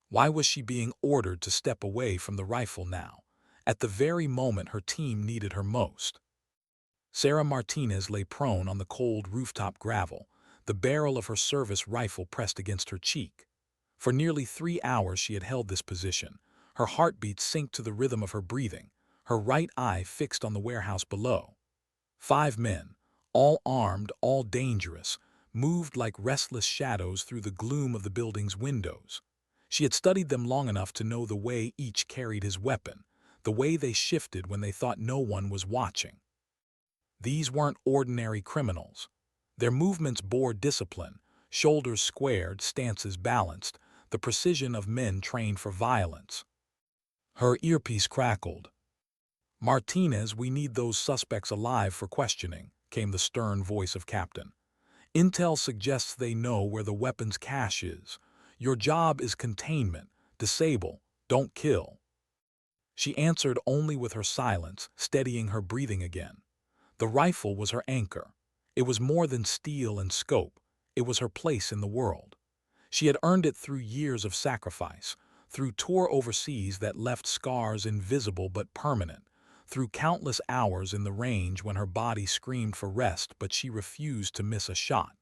Why was she being ordered to step away from the rifle now, at the very moment her team needed her most? Sarah Martinez lay prone on the cold rooftop gravel, the barrel of her service rifle pressed against her cheek. For nearly 3 hours she had held this position, her heartbeat synced to the rhythm of her breathing, her right eye fixed on the warehouse below. 5 men, all armed, all dangerous, moved like restless shadows through the gloom of the building's windows. She had studied them long enough to know the way each carried his weapon, the way they shifted when they thought no one was watching. These weren't ordinary criminals. Their movements bore discipline, shoulders squared, stances balanced, the precision of men trained for violence. Her earpiece crackled. "Martinez, we need those suspects alive for questioning," came the stern voice of Captain. "Intel suggests they know where the weapons cache is. Your job is containment, disable, don't kill." She answered only with her silence, steadying her breathing again. The rifle was her anchor. It was more than steel and scope. It was her place in the world. She had earned it through years of sacrifice, through tour overseas that left scars invisible but permanent, through countless hours in the range when her body screamed for rest but she refused to miss a shot.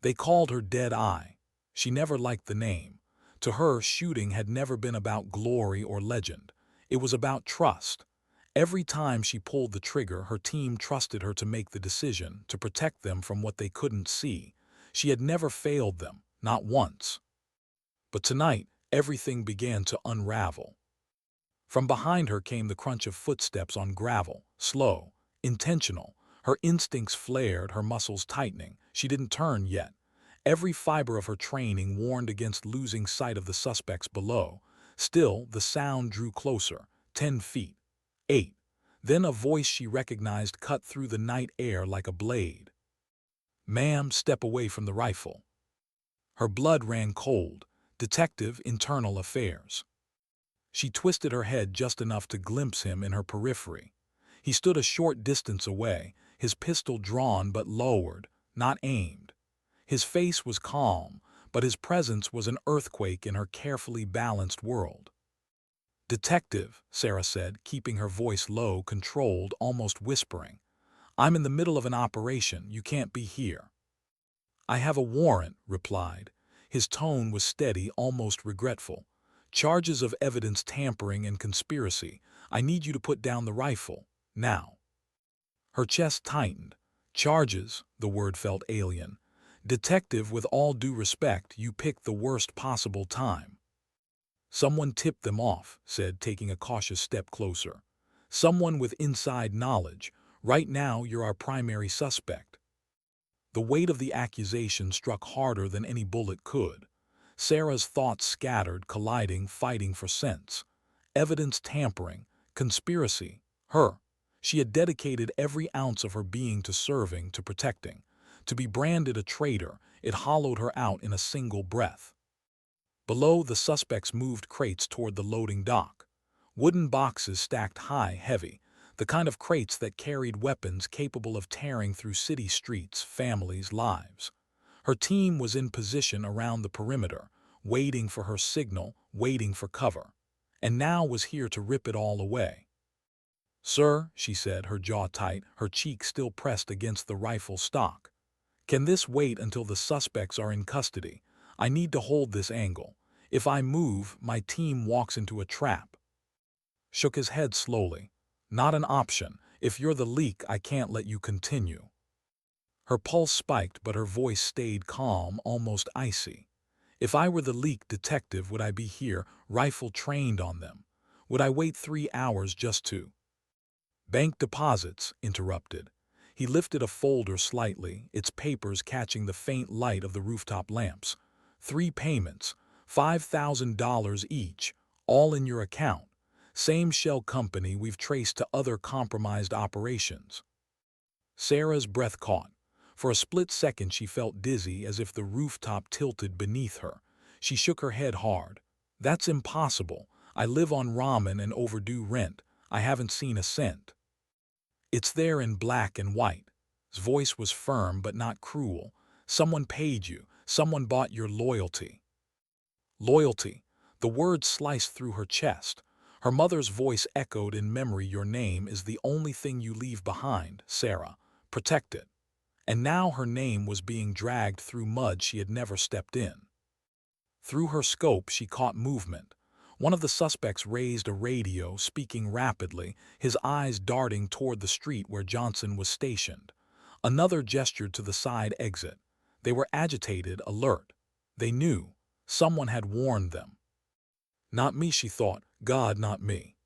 They called her Dead Eye. She never liked the name. To her, shooting had never been about glory or legend. It was about trust. Every time she pulled the trigger, her team trusted her to make the decision, to protect them from what they couldn't see. She had never failed them, not once. But tonight, everything began to unravel. From behind her came the crunch of footsteps on gravel, slow, intentional. Her instincts flared, her muscles tightening. She didn't turn yet. Every fiber of her training warned against losing sight of the suspects below. Still, the sound drew closer, 10 feet, 8. Then a voice she recognized cut through the night air like a blade. "Ma'am, step away from the rifle." Her blood ran cold. Detective, Internal Affairs. She twisted her head just enough to glimpse him in her periphery. He stood a short distance away, his pistol drawn but lowered, not aimed. His face was calm, but his presence was an earthquake in her carefully balanced world. "Detective," Sarah said, keeping her voice low, controlled, almost whispering. "I'm in the middle of an operation. You can't be here." "I have a warrant," replied. His tone was steady, almost regretful. "Charges of evidence tampering and conspiracy. I need you to put down the rifle. Now." Her chest tightened. "Charges," the word felt alien. "Detective, with all due respect, you picked the worst possible time." "Someone tipped them off," said, taking a cautious step closer. "Someone with inside knowledge. Right now, you're our primary suspect." The weight of the accusation struck harder than any bullet could. Sarah's thoughts scattered, colliding, fighting for sense. Evidence tampering, conspiracy, her. She had dedicated every ounce of her being to serving, to protecting. To be branded a traitor, it hollowed her out in a single breath. Below, the suspects moved crates toward the loading dock. Wooden boxes stacked high, heavy, the kind of crates that carried weapons capable of tearing through city streets, families, lives. Her team was in position around the perimeter, waiting for her signal, waiting for cover. And now was here to rip it all away. "Sir," she said, her jaw tight, her cheek still pressed against the rifle stock. "Can this wait until the suspects are in custody? I need to hold this angle. If I move, my team walks into a trap." Shook his head slowly. "Not an option. If you're the leak, I can't let you continue." Her pulse spiked, but her voice stayed calm, almost icy. "If I were the leak, detective, would I be here, rifle trained on them? Would I wait 3 hours just to—" "Bank deposits," interrupted. He lifted a folder slightly, its papers catching the faint light of the rooftop lamps. "3 payments, $5,000 each, all in your account. Same shell company we've traced to other compromised operations." Sarah's breath caught. For a split second she felt dizzy, as if the rooftop tilted beneath her. She shook her head hard. "That's impossible. I live on ramen and overdue rent. I haven't seen a cent." "It's there in black and white." His voice was firm but not cruel. "Someone paid you. Someone bought your loyalty." "Loyalty? The words sliced through her chest. Her mother's voice echoed in memory, "Your name is the only thing you leave behind, Sarah. Protect it." And now her name was being dragged through mud she had never stepped in. Through her scope she caught movement. One of the suspects raised a radio, speaking rapidly, his eyes darting toward the street where Johnson was stationed. Another gestured to the side exit. They were agitated, alert. They knew. Someone had warned them. "Not me," she thought. "God, not me."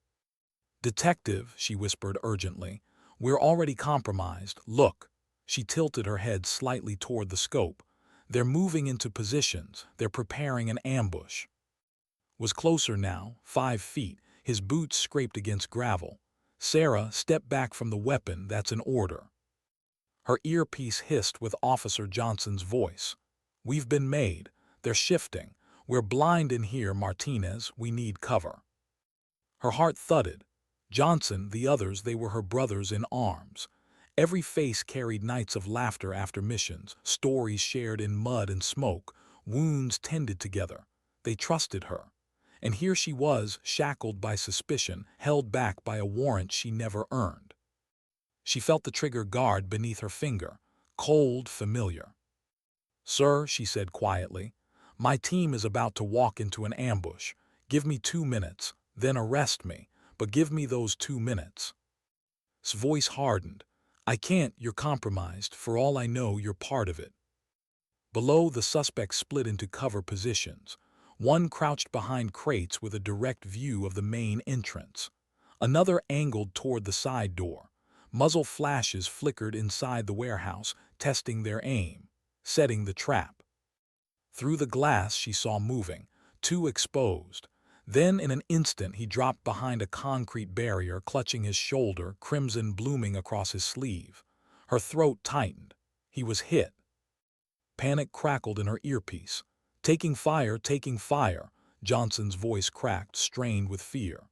"Detective," she whispered urgently, "we're already compromised. Look." She tilted her head slightly toward the scope. "They're moving into positions. They're preparing an ambush." Was closer now, 5 feet. His boots scraped against gravel. "Sarah, step back from the weapon. That's an order." Her earpiece hissed with Officer Johnson's voice. "We've been made. They're shifting. We're blind in here, Martinez. We need cover." Her heart thudded. Johnson, the others, they were her brothers in arms. Every face carried nights of laughter after missions, stories shared in mud and smoke, wounds tended together. They trusted her. And here she was, shackled by suspicion, held back by a warrant she never earned. She felt the trigger guard beneath her finger, cold, familiar. "Sir," she said quietly, "my team is about to walk into an ambush. Give me 2 minutes, then arrest me, but give me those 2 minutes." His voice hardened. "I can't, you're compromised. For all I know, you're part of it." Below, the suspects split into cover positions. One crouched behind crates with a direct view of the main entrance. Another angled toward the side door. Muzzle flashes flickered inside the warehouse, testing their aim, setting the trap. Through the glass she saw moving, 2 exposed. Then in an instant he dropped behind a concrete barrier, clutching his shoulder, crimson blooming across his sleeve. Her throat tightened. He was hit. Panic crackled in her earpiece. "Taking fire, taking fire." Johnson's voice cracked, strained with fear.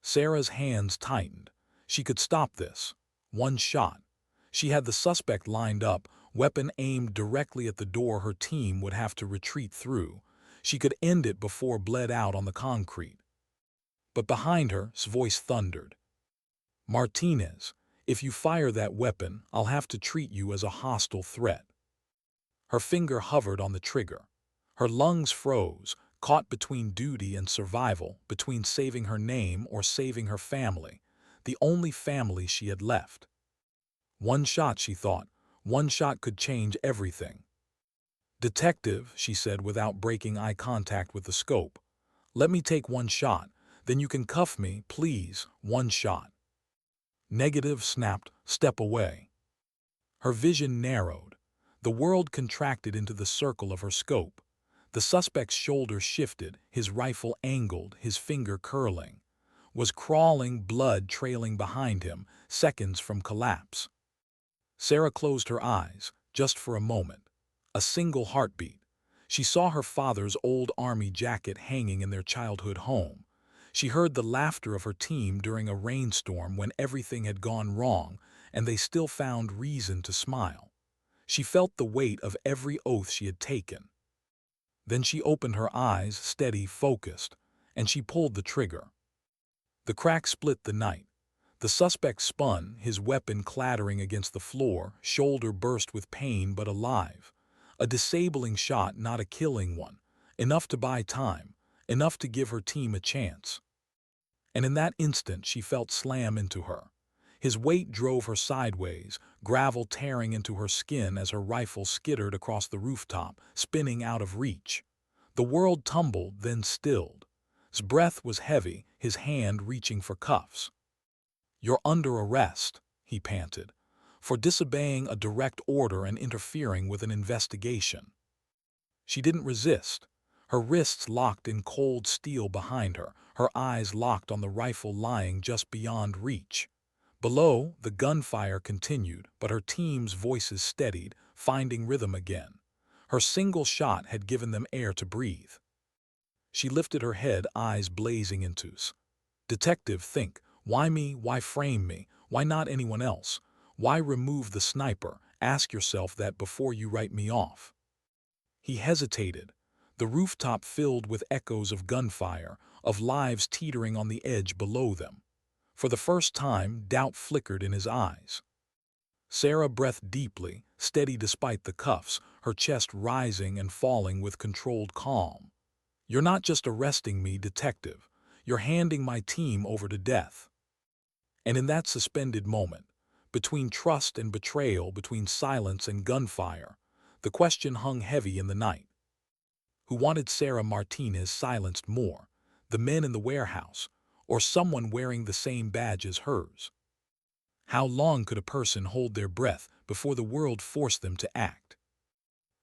Sarah's hands tightened. She could stop this. 1 shot. She had the suspect lined up, weapon aimed directly at the door her team would have to retreat through. She could end it before bled out on the concrete. But behind her, his voice thundered. "Martinez, if you fire that weapon, I'll have to treat you as a hostile threat." Her finger hovered on the trigger. Her lungs froze, caught between duty and survival, between saving her name or saving her family, the only family she had left. 1 shot, she thought. 1 shot could change everything. "Detective," she said without breaking eye contact with the scope, "let me take 1 shot, then you can cuff me, please. 1 shot." "Negative," snapped. "Step away." Her vision narrowed. The world contracted into the circle of her scope. The suspect's shoulder shifted, his rifle angled, his finger curling. Was crawling, blood trailing behind him, seconds from collapse. Sarah closed her eyes, just for a moment. A single heartbeat. She saw her father's old army jacket hanging in their childhood home. She heard the laughter of her team during a rainstorm when everything had gone wrong, and they still found reason to smile. She felt the weight of every oath she had taken. Then she opened her eyes, steady, focused, and she pulled the trigger. The crack split the night. The suspect spun, his weapon clattering against the floor, shoulder burst with pain but alive. A disabling shot, not a killing one. Enough to buy time, enough to give her team a chance. And in that instant she felt slam into her. His weight drove her sideways, gravel tearing into her skin as her rifle skittered across the rooftop, spinning out of reach. The world tumbled, then stilled. His breath was heavy, his hand reaching for cuffs. "You're under arrest," he panted, "for disobeying a direct order and interfering with an investigation." She didn't resist. Her wrists locked in cold steel behind her, her eyes locked on the rifle lying just beyond reach. Below, the gunfire continued, but her team's voices steadied, finding rhythm again. Her single shot had given them air to breathe. She lifted her head, eyes blazing into us. "Detective, think. Why me? Why frame me? Why not anyone else? Why remove the sniper? Ask yourself that before you write me off." He hesitated. the rooftop filled with echoes of gunfire, of lives teetering on the edge below them. For the first time, doubt flickered in his eyes. Sarah breathed deeply, steady despite the cuffs, her chest rising and falling with controlled calm. "You're not just arresting me, detective. You're handing my team over to death." And in that suspended moment, between trust and betrayal, between silence and gunfire, the question hung heavy in the night. Who wanted Sarah Martinez silenced more, the men in the warehouse, or someone wearing the same badge as hers? How long could a person hold their breath before the world forced them to act?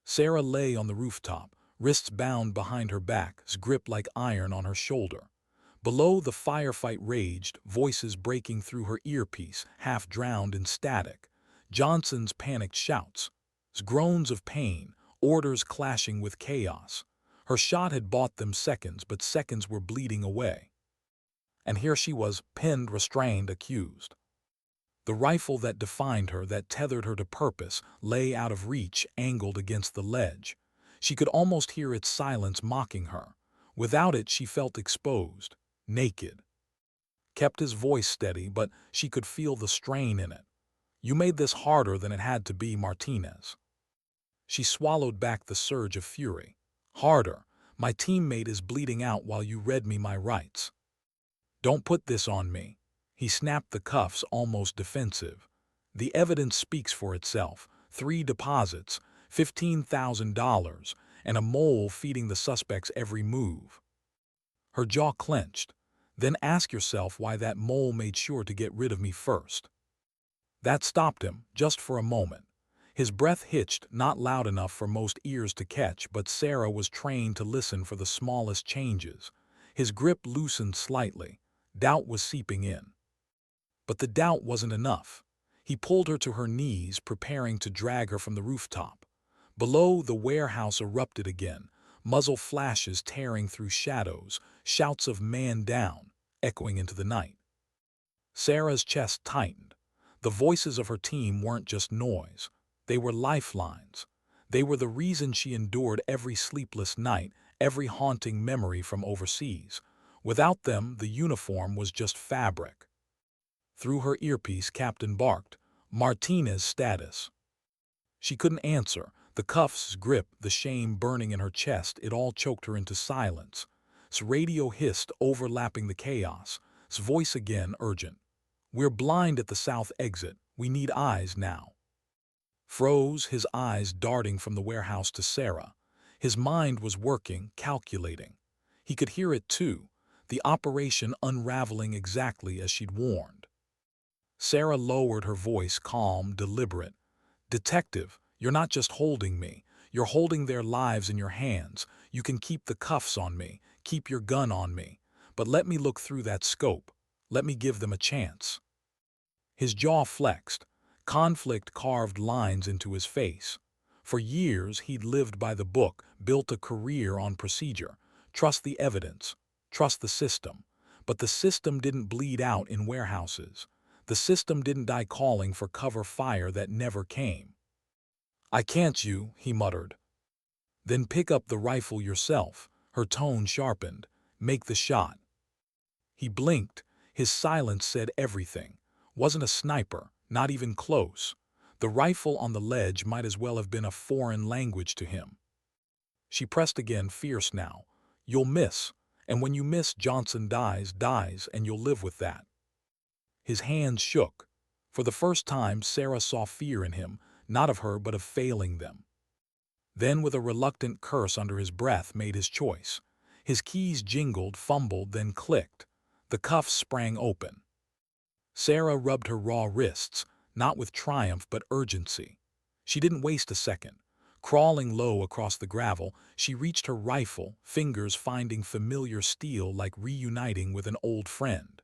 Sarah lay on the rooftop, wrists bound behind her back, grip like iron on her shoulder. Below, the firefight raged, voices breaking through her earpiece, half drowned in static. Johnson's panicked shouts, groans of pain, orders clashing with chaos. Her shot had bought them seconds, but seconds were bleeding away. And here she was, pinned, restrained, accused. The rifle that defined her, that tethered her to purpose, lay out of reach, angled against the ledge. She could almost hear its silence mocking her. Without it, she felt exposed, naked. Kept his voice steady, but she could feel the strain in it. "You made this harder than it had to be, Martinez." She swallowed back the surge of fury. "Harder. My teammate is bleeding out while you read me my rights." "Don't put this on me." He snapped the cuffs, almost defensive. "The evidence speaks for itself. 3 deposits, $15,000, and a mole feeding the suspect's every move." Her jaw clenched. "Then ask yourself why that mole made sure to get rid of me first." That stopped him, just for a moment. His breath hitched, not loud enough for most ears to catch, but Sarah was trained to listen for the smallest changes. His grip loosened slightly. Doubt was seeping in. But the doubt wasn't enough. He pulled her to her knees, preparing to drag her from the rooftop. Below, the warehouse erupted again, muzzle flashes tearing through shadows, shouts of "man down," echoing into the night. Sarah's chest tightened. The voices of her team weren't just noise. They were lifelines. They were the reason she endured every sleepless night, every haunting memory from overseas. Without them, the uniform was just fabric. Through her earpiece, Captain barked, "Martinez status." She couldn't answer. The cuffs, grip, the shame burning in her chest, it all choked her into silence. His radio hissed, overlapping the chaos. His voice again, urgent. "We're blind at the south exit. We need eyes now." Froze, his eyes darting from the warehouse to Sarah. His mind was working, calculating. He could hear it too, the operation unraveling exactly as she'd warned. Sarah lowered her voice, calm, deliberate. "Detective, you're not just holding me. You're holding their lives in your hands. You can keep the cuffs on me, keep your gun on me. But let me look through that scope. Let me give them a chance." His jaw flexed. Conflict carved lines into his face. For years, he'd lived by the book, built a career on procedure. Trust the evidence. Trust the system. But the system didn't bleed out in warehouses. The system didn't die calling for cover fire that never came. "I can't," he muttered. "Then pick up the rifle yourself." Her tone sharpened. "Make the shot." He blinked. His silence said everything. Wasn't a sniper, not even close. The rifle on the ledge might as well have been a foreign language to him. She pressed again, fierce now. "You'll miss. And when you miss, Johnson dies, and you'll live with that." His hands shook. For the first time, Sarah saw fear in him, not of her but of failing them. Then, with a reluctant curse under his breath, made his choice. His keys jingled, fumbled, then clicked. The cuffs sprang open. Sarah rubbed her raw wrists, not with triumph but urgency. She didn't waste a second. Crawling low across the gravel, she reached her rifle, fingers finding familiar steel like reuniting with an old friend.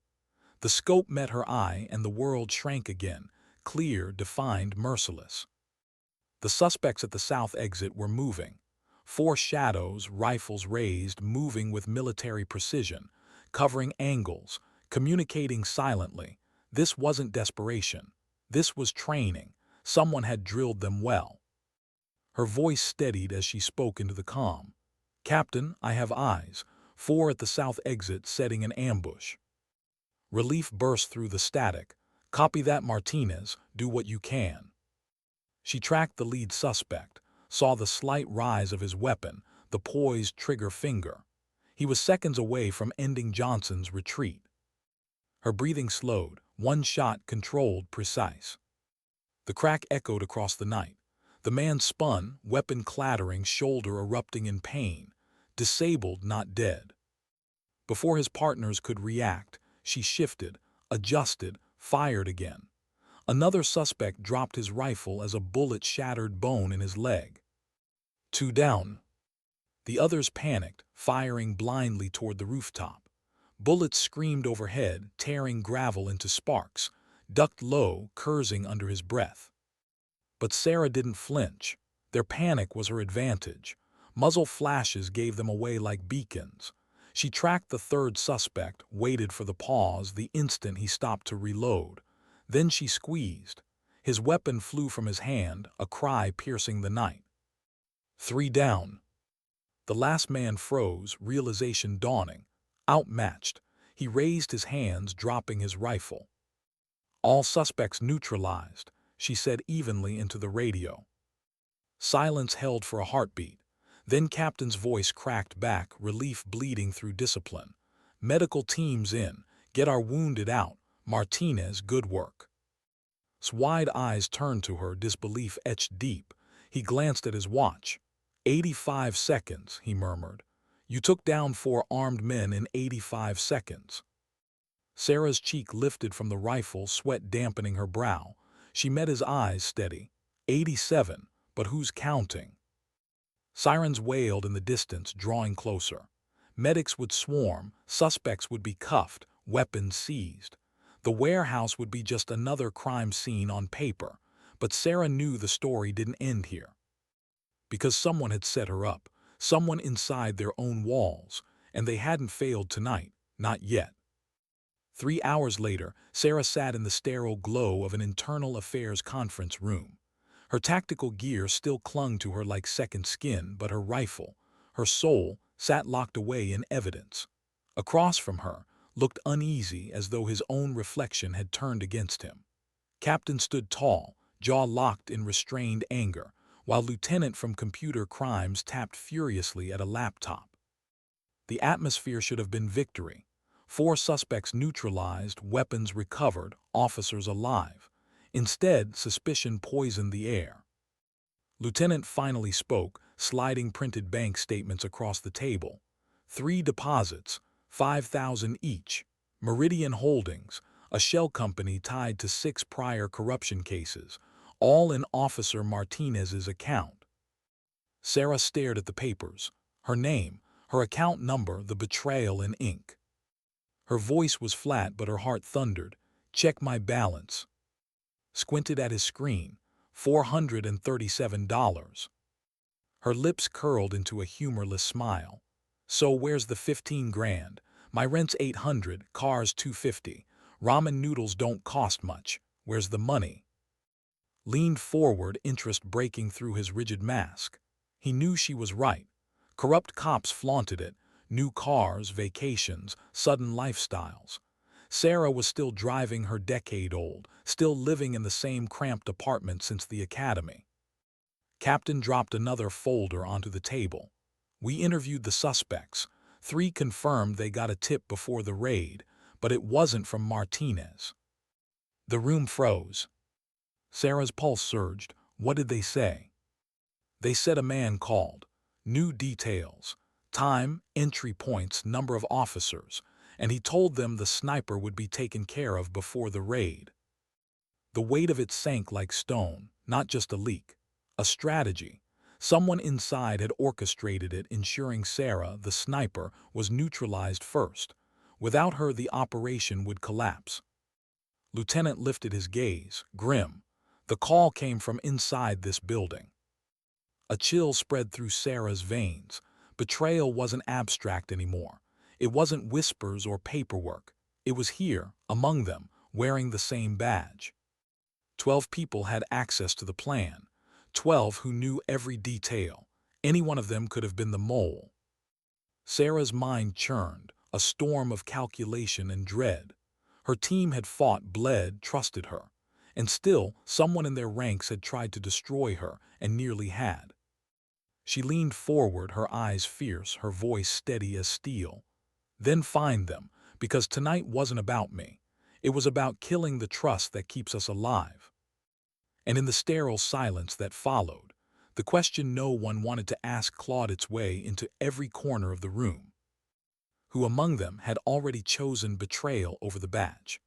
The scope met her eye and the world shrank again, clear, defined, merciless. The suspects at the south exit were moving. 4 shadows, rifles raised, moving with military precision, covering angles, communicating silently. This wasn't desperation. This was training. Someone had drilled them well. Her voice steadied as she spoke into the calm. "Captain, I have eyes. 4 at the south exit setting an ambush." Relief burst through the static. "Copy that, Martinez. Do what you can." She tracked the lead suspect, saw the slight rise of his weapon, the poised trigger finger. He was seconds away from ending Johnson's retreat. Her breathing slowed, one shot controlled, precise. The crack echoed across the night. The man spun, weapon clattering, shoulder erupting in pain. Disabled, not dead. Before his partners could react, she shifted, adjusted, fired again. Another suspect dropped his rifle as a bullet shattered bone in his leg. 2 down. The others panicked, firing blindly toward the rooftop. Bullets screamed overhead, tearing gravel into sparks, ducked low, cursing under his breath. But Sarah didn't flinch. Their panic was her advantage. Muzzle flashes gave them away like beacons. She tracked the third suspect, waited for the pause the instant he stopped to reload. Then she squeezed. His weapon flew from his hand, a cry piercing the night. 3 down. The last man froze, realization dawning. Outmatched. He raised his hands, dropping his rifle. "All suspects neutralized," she said evenly into the radio. Silence held for a heartbeat. Then Captain's voice cracked back, relief bleeding through discipline. "Medical teams in. Get our wounded out. Martinez, good work." His wide eyes turned to her, disbelief etched deep. He glanced at his watch. 85 seconds, he murmured. "You took down 4 armed men in 85 seconds. Sarah's cheek lifted from the rifle, sweat dampening her brow. She met his eyes steady. 87, but who's counting? Sirens wailed in the distance, drawing closer. Medics would swarm, suspects would be cuffed, weapons seized. The warehouse would be just another crime scene on paper, but Sarah knew the story didn't end here. Because someone had set her up, someone inside their own walls, and they hadn't failed tonight, not yet. 3 hours later, Sarah sat in the sterile glow of an internal affairs conference room. Her tactical gear still clung to her like second skin, but her rifle, her soul, sat locked away in evidence. Across from her, looked uneasy as though his own reflection had turned against him. Captain stood tall, jaw locked in restrained anger, while Lieutenant from Computer Crimes tapped furiously at a laptop. The atmosphere should have been victory. 4 suspects neutralized, weapons recovered, officers alive. Instead, suspicion poisoned the air. Lieutenant finally spoke, sliding printed bank statements across the table. 3 deposits, 5,000 each. Meridian Holdings, a shell company tied to 6 prior corruption cases, all in Officer Martinez's account. Sarah stared at the papers. Her name, her account number, the betrayal in ink. Her voice was flat, but her heart thundered. "Check my balance." Squinted at his screen. $437. Her lips curled into a humorless smile. "So where's the 15 grand? My rent's 800, car's 250. Ramen noodles don't cost much. Where's the money?" Leaned forward, interest breaking through his rigid mask. He knew she was right. Corrupt cops flaunted it. New cars, vacations, sudden lifestyles. Sarah was still driving her decade-old, still living in the same cramped apartment since the academy. Captain dropped another folder onto the table. "We interviewed the suspects. 3 confirmed they got a tip before the raid, but it wasn't from Martinez." The room froze. Sarah's pulse surged. "What did they say?" "They said a man called. New details. Time, entry points, number of officers, and he told them the sniper would be taken care of before the raid." The weight of it sank like stone, not just a leak. A strategy. Someone inside had orchestrated it, ensuring Sarah, the sniper, was neutralized first. Without her, the operation would collapse. Lieutenant lifted his gaze, grim. The call came from inside this building. A chill spread through Sarah's veins. Betrayal wasn't abstract anymore. It wasn't whispers or paperwork. It was here, among them, wearing the same badge. 12 people had access to the plan. 12 who knew every detail. Any one of them could have been the mole. Sarah's mind churned, a storm of calculation and dread. Her team had fought, bled, trusted her. And still, someone in their ranks had tried to destroy her, and nearly had. She leaned forward, her eyes fierce, her voice steady as steel. Then find them, because tonight wasn't about me. It was about killing the trust that keeps us alive. And in the sterile silence that followed, the question no one wanted to ask clawed its way into every corner of the room. Who among them had already chosen betrayal over the badge?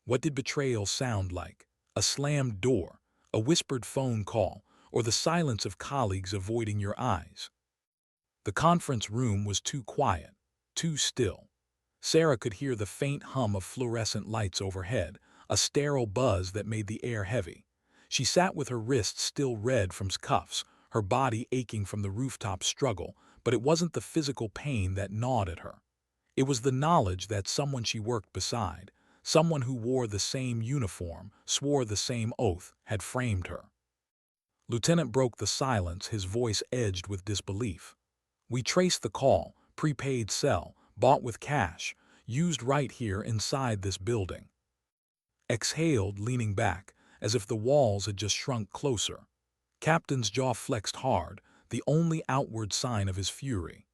What did betrayal sound like? A slammed door, a whispered phone call, or the silence of colleagues avoiding your eyes? The conference room was too quiet, too still. Sarah could hear the faint hum of fluorescent lights overhead, a sterile buzz that made the air heavy. She sat with her wrists still red from cuffs, her body aching from the rooftop struggle, but it wasn't the physical pain that gnawed at her. It was the knowledge that someone she worked beside, someone who wore the same uniform, swore the same oath, had framed her. Lieutenant broke the silence, his voice edged with disbelief. We traced the call, prepaid cell, bought with cash, used right here inside this building. Exhaled, leaning back, as if the walls had just shrunk closer. Captain's jaw flexed hard, the only outward sign of his fury.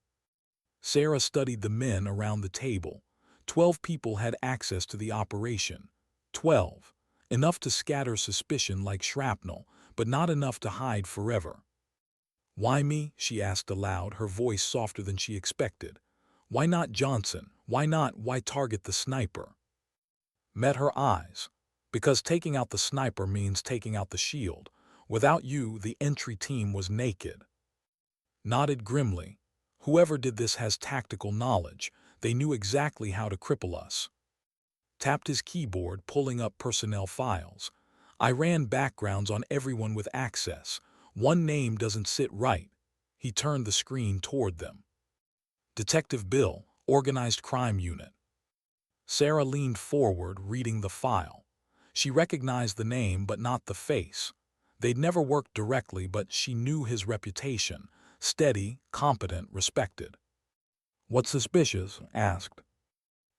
Sarah studied the men around the table. 12 people had access to the operation. 12. Enough to scatter suspicion like shrapnel, but not enough to hide forever. Why me? She asked aloud, her voice softer than she expected. Why not Johnson? Why target the sniper? Met her eyes. Because taking out the sniper means taking out the shield. Without you, the entry team was naked. Nodded grimly. Whoever did this has tactical knowledge. They knew exactly how to cripple us. Tapped his keyboard, pulling up personnel files. I ran backgrounds on everyone with access. One name doesn't sit right. He turned the screen toward them. Detective Bill, Organized Crime Unit. Sarah leaned forward, reading the file. She recognized the name but not the face. They'd never worked directly, but she knew his reputation. Steady, competent, respected. What's suspicious? Asked.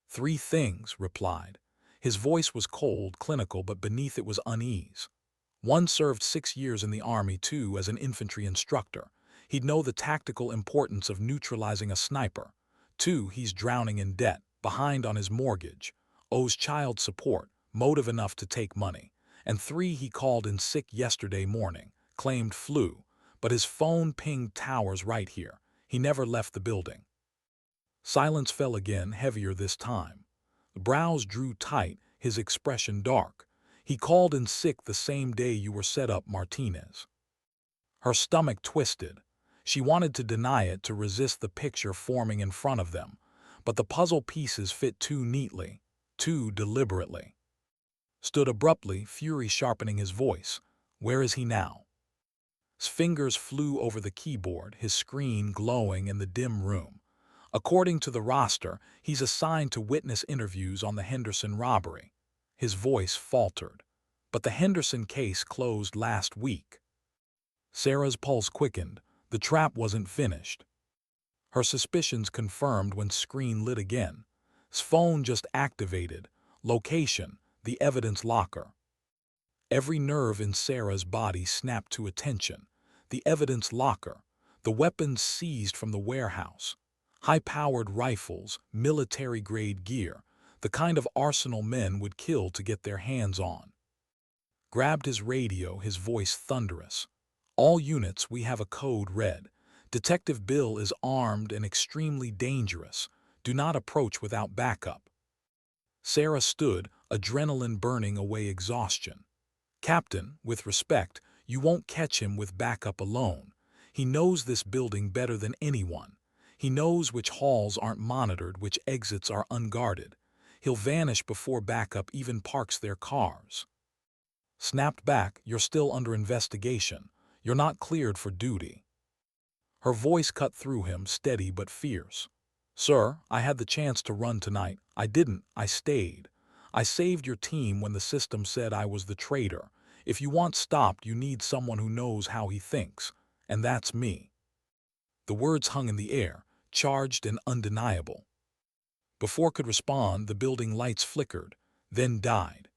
3 things, replied. His voice was cold, clinical, but beneath it was unease. 1, served 6 years in the Army, 2, as an infantry instructor. He'd know the tactical importance of neutralizing a sniper. 2, he's drowning in debt, behind on his mortgage, owes child support, motive enough to take money. And 3, he called in sick yesterday morning, claimed flu, but his phone pinged towers right here. He never left the building. Silence fell again, heavier this time. The brows drew tight, his expression dark. He called in sick the same day you were set up, Martinez. Her stomach twisted. She wanted to deny it, to resist the picture forming in front of them, but the puzzle pieces fit too neatly, too deliberately. Stood abruptly, fury sharpening his voice. Where is he now? His fingers flew over the keyboard, his screen glowing in the dim room. According to the roster, he's assigned to witness interviews on the Henderson robbery. His voice faltered. But the Henderson case closed last week. Sarah's pulse quickened. The trap wasn't finished. Her suspicions confirmed when screen lit again. His phone just activated. Location, the evidence locker. Every nerve in Sarah's body snapped to attention. The evidence locker. The weapons seized from the warehouse. High-powered rifles, military-grade gear, the kind of arsenal men would kill to get their hands on. Grabbed his radio, his voice thunderous. All units, we have a code red. Detective Bill is armed and extremely dangerous. Do not approach without backup. Sarah stood, adrenaline burning away exhaustion. Captain, with respect, you won't catch him with backup alone. He knows this building better than anyone. He knows which halls aren't monitored, which exits are unguarded. He'll vanish before backup even parks their cars. Snapped back, you're still under investigation. You're not cleared for duty. Her voice cut through him, steady but fierce. Sir, I had the chance to run tonight. I didn't. I stayed. I saved your team when the system said I was the traitor. If you want stopped, you need someone who knows how he thinks. And that's me. The words hung in the air, charged and undeniable. Before could respond, the building lights flickered, then died.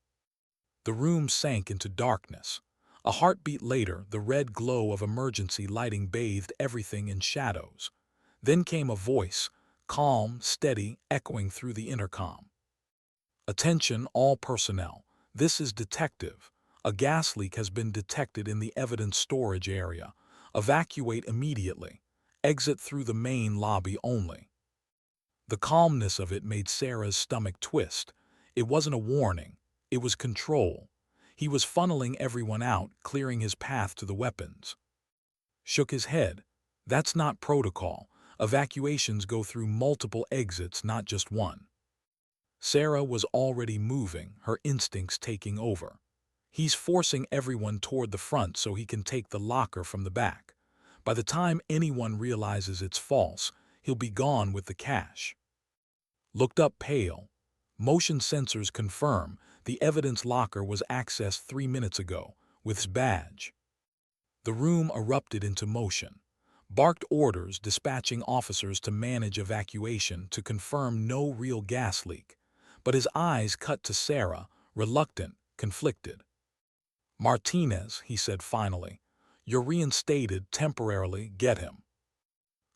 The room sank into darkness. A heartbeat later, the red glow of emergency lighting bathed everything in shadows. Then came a voice, calm, steady, echoing through the intercom. "Attention, all personnel. This is Detective. A gas leak has been detected in the evidence storage area. Evacuate immediately. Exit through the main lobby only." The calmness of it made Sarah's stomach twist. It wasn't a warning. It was control. He was funneling everyone out, clearing his path to the weapons. Shook his head. "That's not protocol. Evacuations go through multiple exits, not just one." Sarah was already moving, her instincts taking over. "He's forcing everyone toward the front so he can take the locker from the back. By the time anyone realizes it's false, he'll be gone with the cash." Looked up pale. Motion sensors confirm the evidence locker was accessed 3 minutes ago, with his badge. The room erupted into motion. Barked orders dispatching officers to manage evacuation to confirm no real gas leak. But his eyes cut to Sarah, reluctant, conflicted. "Martinez," he said finally, "you're reinstated temporarily, get him."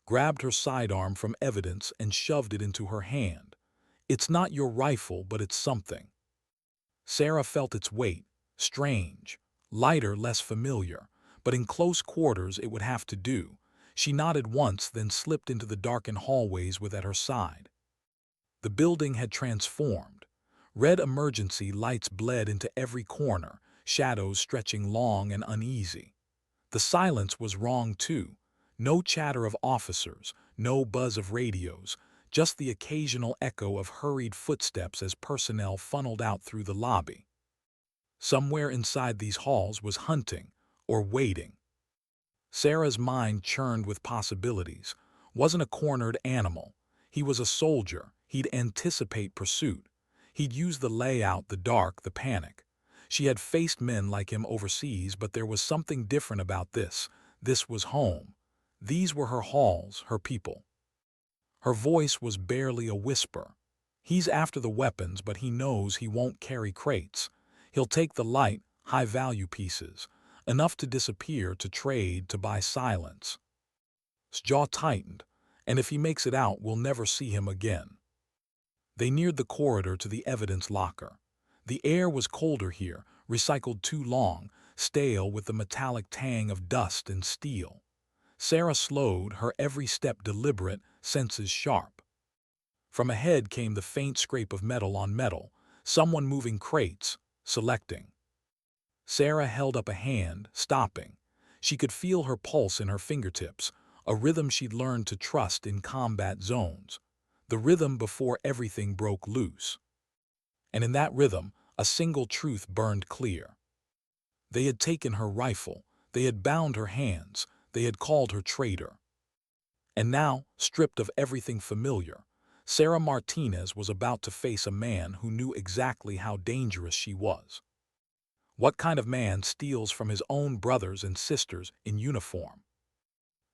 Grabbed her sidearm from evidence and shoved it into her hand. "It's not your rifle, but it's something." Sarah felt its weight, strange, lighter, less familiar, but in close quarters it would have to do. She nodded once, then slipped into the darkened hallways with at her side. The building had transformed. Red emergency lights bled into every corner, shadows stretching long and uneasy. The silence was wrong too. No chatter of officers, no buzz of radios, just the occasional echo of hurried footsteps as personnel funneled out through the lobby. Somewhere inside these halls was hunting, or waiting. Sarah's mind churned with possibilities. Wasn't a cornered animal. He was a soldier. He'd anticipate pursuit. He'd use the layout, the dark, the panic. She had faced men like him overseas, but there was something different about this. This was home. These were her halls, her people. Her voice was barely a whisper. "He's after the weapons, but he knows he won't carry crates. He'll take the light, high-value pieces, enough to disappear, to trade, to buy silence." His jaw tightened. "And if he makes it out, we'll never see him again." They neared the corridor to the evidence locker. The air was colder here, recycled too long, stale with the metallic tang of dust and steel. Sarah slowed, her every step deliberate, senses sharp. From ahead came the faint scrape of metal on metal, someone moving crates, selecting. Sarah held up a hand, stopping. She could feel her pulse in her fingertips, a rhythm she'd learned to trust in combat zones. The rhythm before everything broke loose. And in that rhythm, a single truth burned clear. They had taken her rifle, they had bound her hands, they had called her traitor. And now, stripped of everything familiar, Sarah Martinez was about to face a man who knew exactly how dangerous she was. What kind of man steals from his own brothers and sisters in uniform?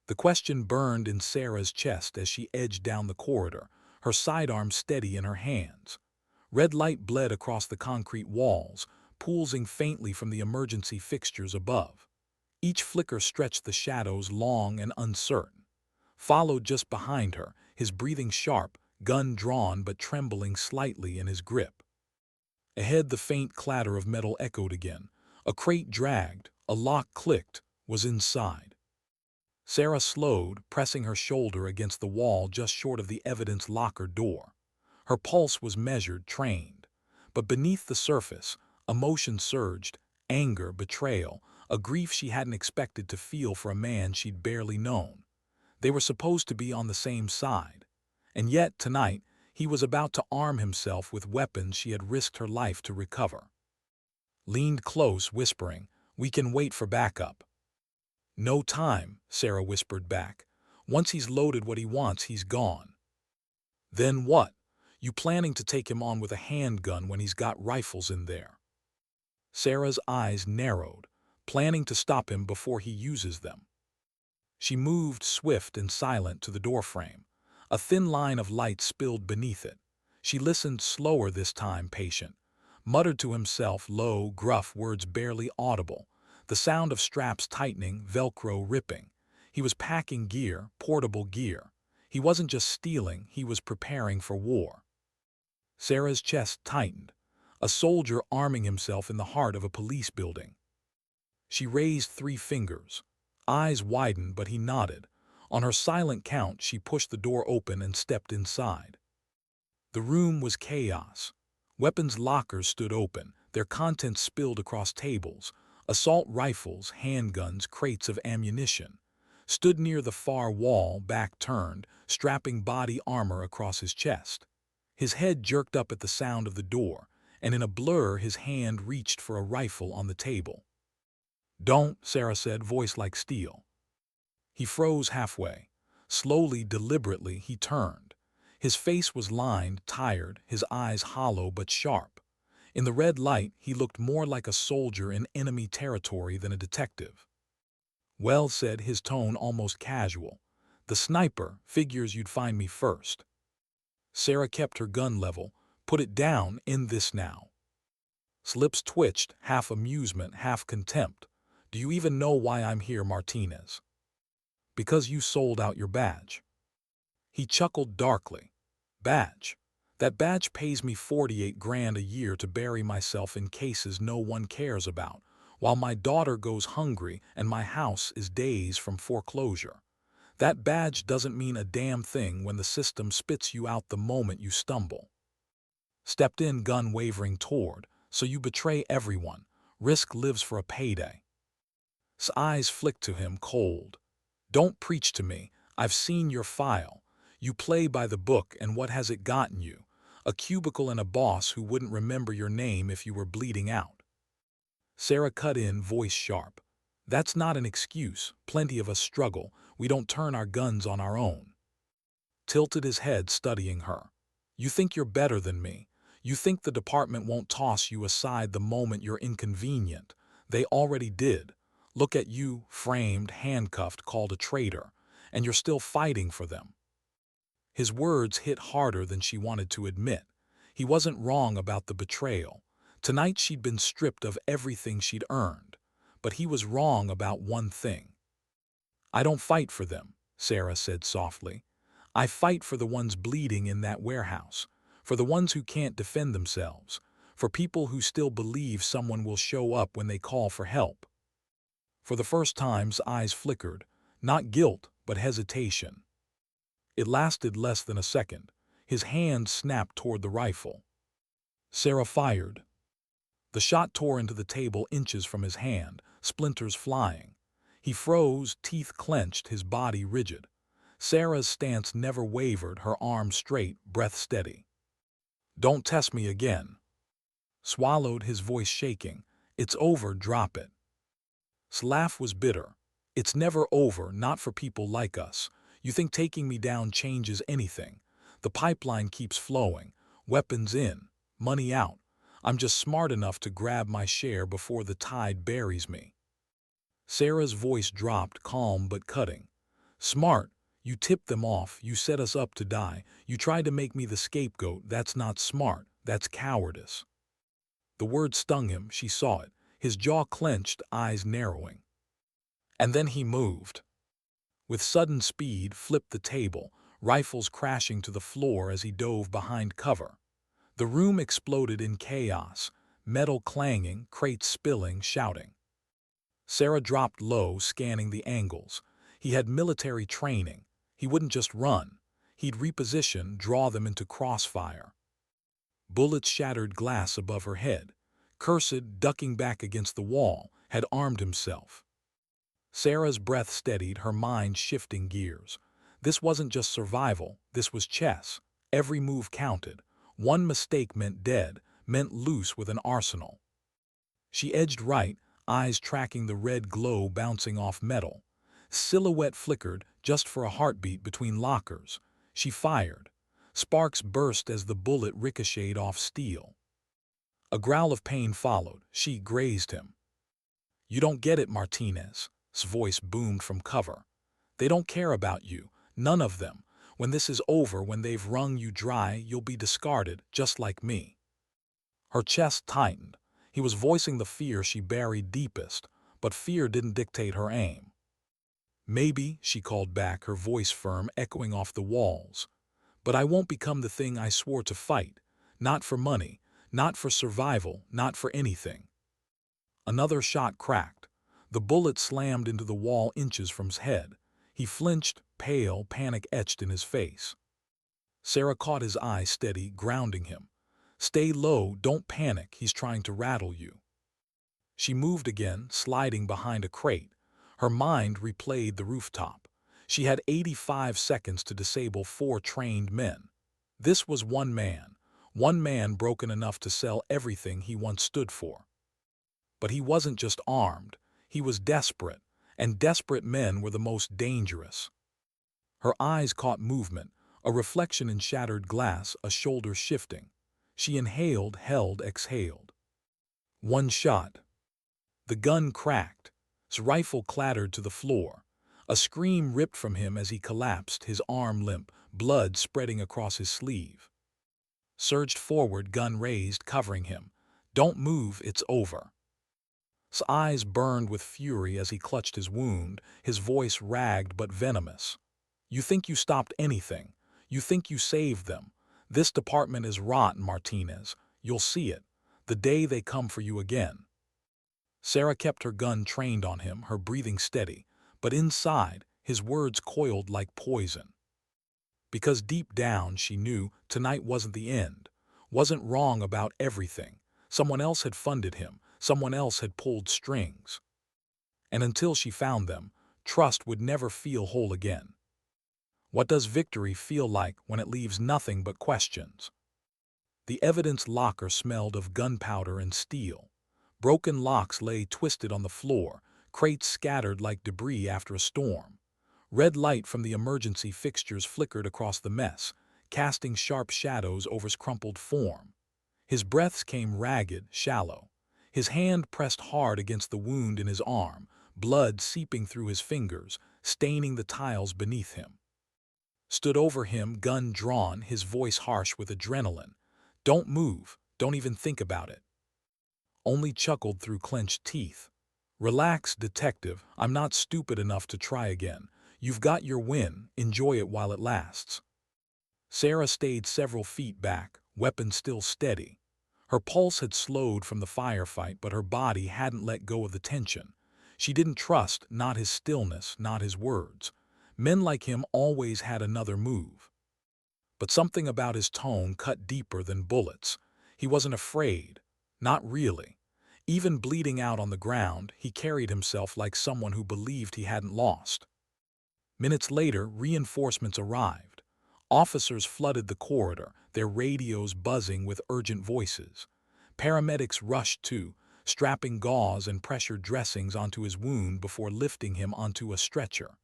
The question burned in Sarah's chest as she edged down the corridor, her sidearm steady in her hands. Red light bled across the concrete walls, pulsing faintly from the emergency fixtures above. Each flicker stretched the shadows long and uncertain. Followed just behind her, his breathing sharp, gun drawn but trembling slightly in his grip. Ahead, the faint clatter of metal echoed again. A crate dragged, a lock clicked, was inside. Sarah slowed, pressing her shoulder against the wall just short of the evidence locker door. Her pulse was measured, trained. But beneath the surface, emotion surged, anger, betrayal, a grief she hadn't expected to feel for a man she'd barely known. They were supposed to be on the same side. And yet, tonight, he was about to arm himself with weapons she had risked her life to recover. Leaned close, whispering, "We can wait for backup." "No time," Sarah whispered back. "Once he's loaded what he wants, he's gone." "Then what? You planning to take him on with a handgun when he's got rifles in there?" Sarah's eyes narrowed, planning to stop him before he uses them. She moved, swift and silent, to the doorframe. A thin line of light spilled beneath it. She listened slower this time, patient. Muttered to himself low, gruff words barely audible. The sound of straps tightening, Velcro ripping. He was packing gear, portable gear. He wasn't just stealing, he was preparing for war. Sarah's chest tightened. A soldier arming himself in the heart of a police building. She raised 3 fingers. Eyes widened, but he nodded. On her silent count, she pushed the door open and stepped inside. The room was chaos. Weapons lockers stood open, their contents spilled across tables. Assault rifles, handguns, crates of ammunition. Stood near the far wall, back turned, strapping body armor across his chest. His head jerked up at the sound of the door, and in a blur his hand reached for a rifle on the table. "Don't," Sarah said, voice like steel. He froze halfway. Slowly, deliberately, he turned. His face was lined, tired, his eyes hollow but sharp. In the red light, he looked more like a soldier in enemy territory than a detective. "Well," said, his tone almost casual. "The sniper figures you'd find me first." Sarah kept her gun level. "Put it down, end this now." Lips twitched, half amusement, half contempt. "Do you even know why I'm here, Martinez?" "Because you sold out your badge." He chuckled darkly. "Badge? That badge pays me 48 grand a year to bury myself in cases no one cares about, while my daughter goes hungry and my house is days from foreclosure. That badge doesn't mean a damn thing when the system spits you out the moment you stumble." Stepped in, gun wavering toward. "So you betray everyone. Risk lives for a payday." His eyes flicked to him, cold. "Don't preach to me. I've seen your file. You play by the book, and what has it gotten you? A cubicle and a boss who wouldn't remember your name if you were bleeding out." Sarah cut in, voice sharp. "That's not an excuse. Plenty of us struggle. We don't turn our guns on our own." Tilted his head, studying her. "You think you're better than me. You think the department won't toss you aside the moment you're inconvenient. They already did. Look at you, framed, handcuffed, called a traitor, and you're still fighting for them." His words hit harder than she wanted to admit. He wasn't wrong about the betrayal. Tonight she'd been stripped of everything she'd earned. But he was wrong about one thing. "I don't fight for them," Sarah said softly. "I fight for the ones bleeding in that warehouse, for the ones who can't defend themselves, for people who still believe someone will show up when they call for help." For the first time, his eyes flickered, not guilt, but hesitation. It lasted less than a second. His hand snapped toward the rifle. Sarah fired. The shot tore into the table inches from his hand, splinters flying. He froze, teeth clenched, his body rigid. Sarah's stance never wavered, her arms straight, breath steady. "Don't test me again." Swallowed, his voice shaking. "It's over, drop it." His laugh was bitter. "It's never over, not for people like us. You think taking me down changes anything? The pipeline keeps flowing. Weapons in, money out. I'm just smart enough to grab my share before the tide buries me." Sarah's voice dropped, calm but cutting. "Smart? You tipped them off, you set us up to die, you tried to make me the scapegoat. That's not smart, that's cowardice." The word stung him, she saw it, his jaw clenched, eyes narrowing. And then he moved. With sudden speed, flipped the table, rifles crashing to the floor as he dove behind cover. The room exploded in chaos, metal clanging, crates spilling, shouting. Sarah dropped low, scanning the angles. He had military training. He wouldn't just run. He'd reposition, draw them into crossfire. Bullets shattered glass above her head. Cursed, ducking back against the wall, had armed himself. Sarah's breath steadied, her mind shifting gears. This wasn't just survival, this was chess. Every move counted. One mistake meant dead, meant loose with an arsenal. She edged right, eyes tracking the red glow bouncing off metal. Silhouette flickered, just for a heartbeat between lockers. She fired. Sparks burst as the bullet ricocheted off steel. A growl of pain followed. She grazed him. "You don't get it, Martinez." His voice boomed from cover. "They don't care about you. None of them. When this is over, when they've wrung you dry, you'll be discarded, just like me." Her chest tightened. He was voicing the fear she buried deepest, but fear didn't dictate her aim. "Maybe," she called back, her voice firm, echoing off the walls. "But I won't become the thing I swore to fight. Not for money, not for survival, not for anything." Another shot cracked. The bullet slammed into the wall inches from his head. He flinched, pale, panic etched in his face. Sarah caught his eye steady, grounding him. "Stay low, don't panic, he's trying to rattle you." She moved again, sliding behind a crate. Her mind replayed the rooftop. She had 85 seconds to disable 4 trained men. This was one man broken enough to sell everything he once stood for. But he wasn't just armed, he was desperate, and desperate men were the most dangerous. Her eyes caught movement, a reflection in shattered glass, a shoulder shifting. She inhaled, held, exhaled. One shot. The gun cracked. His rifle clattered to the floor. A scream ripped from him as he collapsed, his arm limp, blood spreading across his sleeve. Surged forward, gun raised, covering him. "Don't move, it's over." His eyes burned with fury as he clutched his wound, his voice ragged but venomous. "You think you stopped anything. You think you saved them. This department is rotten, Martinez. You'll see it, the day they come for you again." Sarah kept her gun trained on him, her breathing steady, but inside, his words coiled like poison. Because deep down she knew tonight wasn't the end, wasn't wrong about everything. Someone else had funded him, someone else had pulled strings. And until she found them, trust would never feel whole again. What does victory feel like when it leaves nothing but questions? The evidence locker smelled of gunpowder and steel. Broken locks lay twisted on the floor, crates scattered like debris after a storm. Red light from the emergency fixtures flickered across the mess, casting sharp shadows over his crumpled form. His breaths came ragged, shallow. His hand pressed hard against the wound in his arm, blood seeping through his fingers, staining the tiles beneath him. Stood over him, gun drawn, his voice harsh with adrenaline. "Don't move, don't even think about it." Only chuckled through clenched teeth. "Relax, detective, I'm not stupid enough to try again. You've got your win, enjoy it while it lasts." Sarah stayed several feet back, weapon still steady. Her pulse had slowed from the firefight, but her body hadn't let go of the tension. She didn't trust, not his stillness, not his words. Men like him always had another move. But something about his tone cut deeper than bullets. He wasn't afraid. Not really. Even bleeding out on the ground, he carried himself like someone who believed he hadn't lost. Minutes later, reinforcements arrived. Officers flooded the corridor, their radios buzzing with urgent voices. Paramedics rushed too, strapping gauze and pressure dressings onto his wound before lifting him onto a stretcher.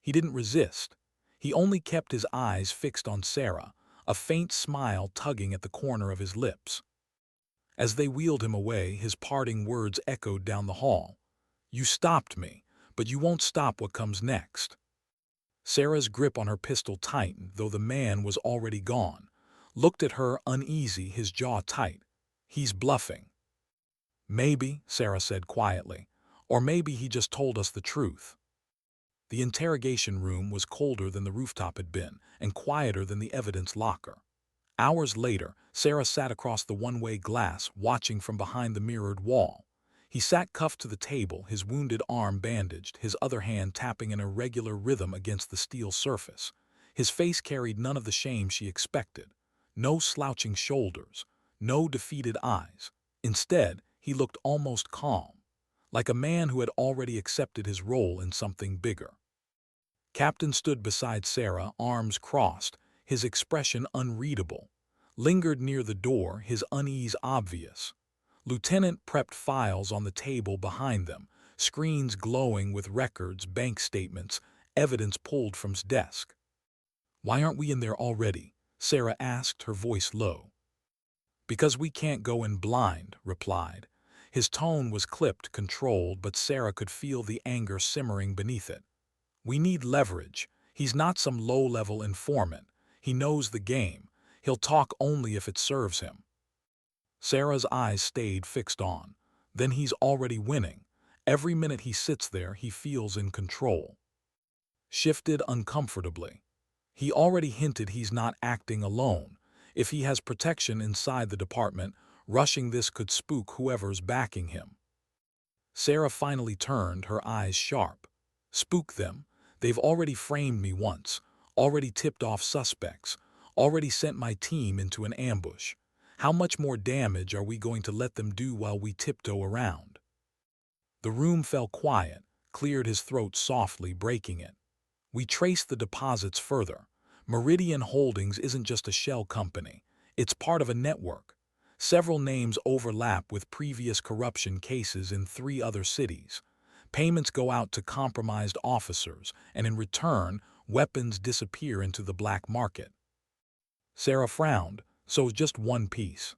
He didn't resist. He only kept his eyes fixed on Sarah, a faint smile tugging at the corner of his lips. As they wheeled him away, his parting words echoed down the hall. "You stopped me, but you won't stop what comes next." Sarah's grip on her pistol tightened, though the man was already gone. Looked at her, uneasy, his jaw tight. "He's bluffing." "Maybe," Sarah said quietly. "Or maybe he just told us the truth." The interrogation room was colder than the rooftop had been, and quieter than the evidence locker. Hours later, Sarah sat across the one-way glass, watching from behind the mirrored wall. He sat cuffed to the table, his wounded arm bandaged, his other hand tapping an irregular rhythm against the steel surface. His face carried none of the shame she expected. No slouching shoulders, no defeated eyes. Instead, he looked almost calm, like a man who had already accepted his role in something bigger. Captain stood beside Sarah, arms crossed, his expression unreadable. Lingered near the door, his unease obvious. Lieutenant prepped files on the table behind them, screens glowing with records, bank statements, evidence pulled from his desk. "Why aren't we in there already?" Sarah asked, her voice low. "Because we can't go in blind," replied. His tone was clipped, controlled, but Sarah could feel the anger simmering beneath it. "We need leverage." He's not some low-level informant. He knows the game. He'll talk only if it serves him. Sarah's eyes stayed fixed on. Then he's already winning. Every minute he sits there, he feels in control. Shifted uncomfortably. He already hinted he's not acting alone. If he has protection inside the department, rushing this could spook whoever's backing him. Sarah finally turned, her eyes sharp. Spook them. They've already framed me once, already tipped off suspects, already sent my team into an ambush. How much more damage are we going to let them do while we tiptoe around? The room fell quiet, cleared his throat softly, breaking it. We traced the deposits further. Meridian Holdings isn't just a shell company. It's part of a network. Several names overlap with previous corruption cases in 3 other cities. Payments go out to compromised officers, and in return, weapons disappear into the black market. Sarah frowned. So just one piece.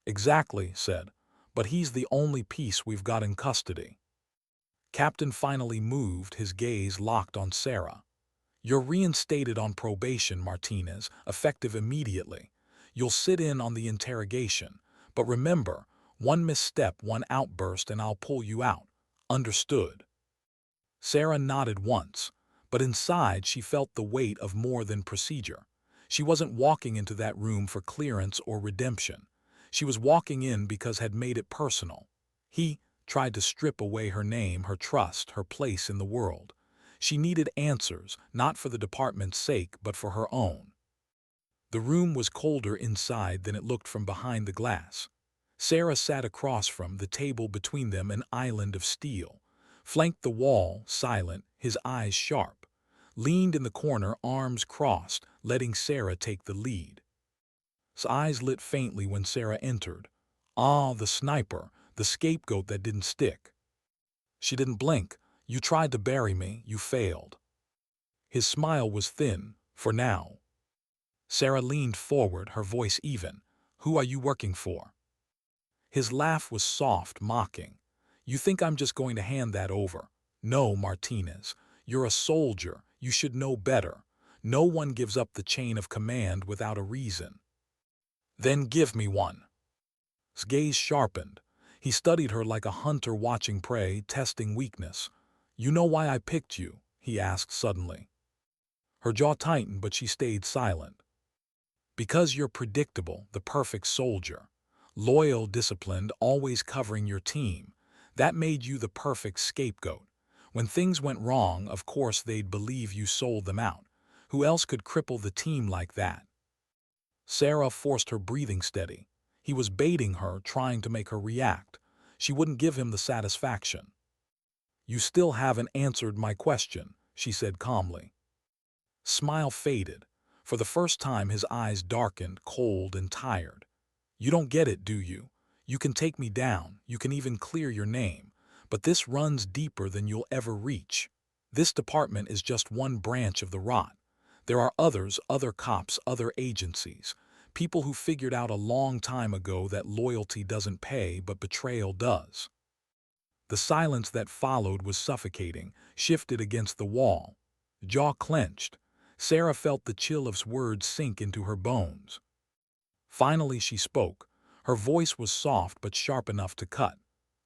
Exactly, said. But he's the only piece we've got in custody. Captain finally moved, his gaze locked on Sarah. You're reinstated on probation, Martinez, effective immediately. You'll sit in on the interrogation. But remember, one misstep, one outburst, and I'll pull you out. Understood? Sarah nodded once, but inside she felt the weight of more than procedure. She wasn't walking into that room for clearance or redemption. She was walking in because had made it personal. He tried to strip away her name, her trust, her place in the world. She needed answers, not for the department's sake, but for her own. The room was colder inside than it looked from behind the glass. Sarah sat across from the table, between them an island of steel. Flanked the wall, silent, his eyes sharp. Leaned in the corner, arms crossed, letting Sarah take the lead. His eyes lit faintly when Sarah entered. Ah, the sniper, the scapegoat that didn't stick. She didn't blink. You tried to bury me, you failed. His smile was thin, for now. Sarah leaned forward, her voice even. Who are you working for? His laugh was soft, mocking. You think I'm just going to hand that over? No, Martinez. You're a soldier. You should know better. No one gives up the chain of command without a reason. Then give me one. His gaze sharpened. He studied her like a hunter watching prey, testing weakness. You know why I picked you? He asked suddenly. Her jaw tightened, but she stayed silent. Because you're predictable, the perfect soldier. Loyal, disciplined, always covering your team. That made you the perfect scapegoat. When things went wrong, of course they'd believe you sold them out. Who else could cripple the team like that? Sarah forced her breathing steady. He was baiting her, trying to make her react. She wouldn't give him the satisfaction. You still haven't answered my question, she said calmly. Smile faded. For the first time his eyes darkened, cold and tired. You don't get it, do you? You can take me down, you can even clear your name, but this runs deeper than you'll ever reach. This department is just one branch of the rot. There are others, other cops, other agencies, people who figured out a long time ago that loyalty doesn't pay, but betrayal does. The silence that followed was suffocating, shifted against the wall. Jaw clenched. Sarah felt the chill of his words sink into her bones. Finally she spoke. Her voice was soft but sharp enough to cut.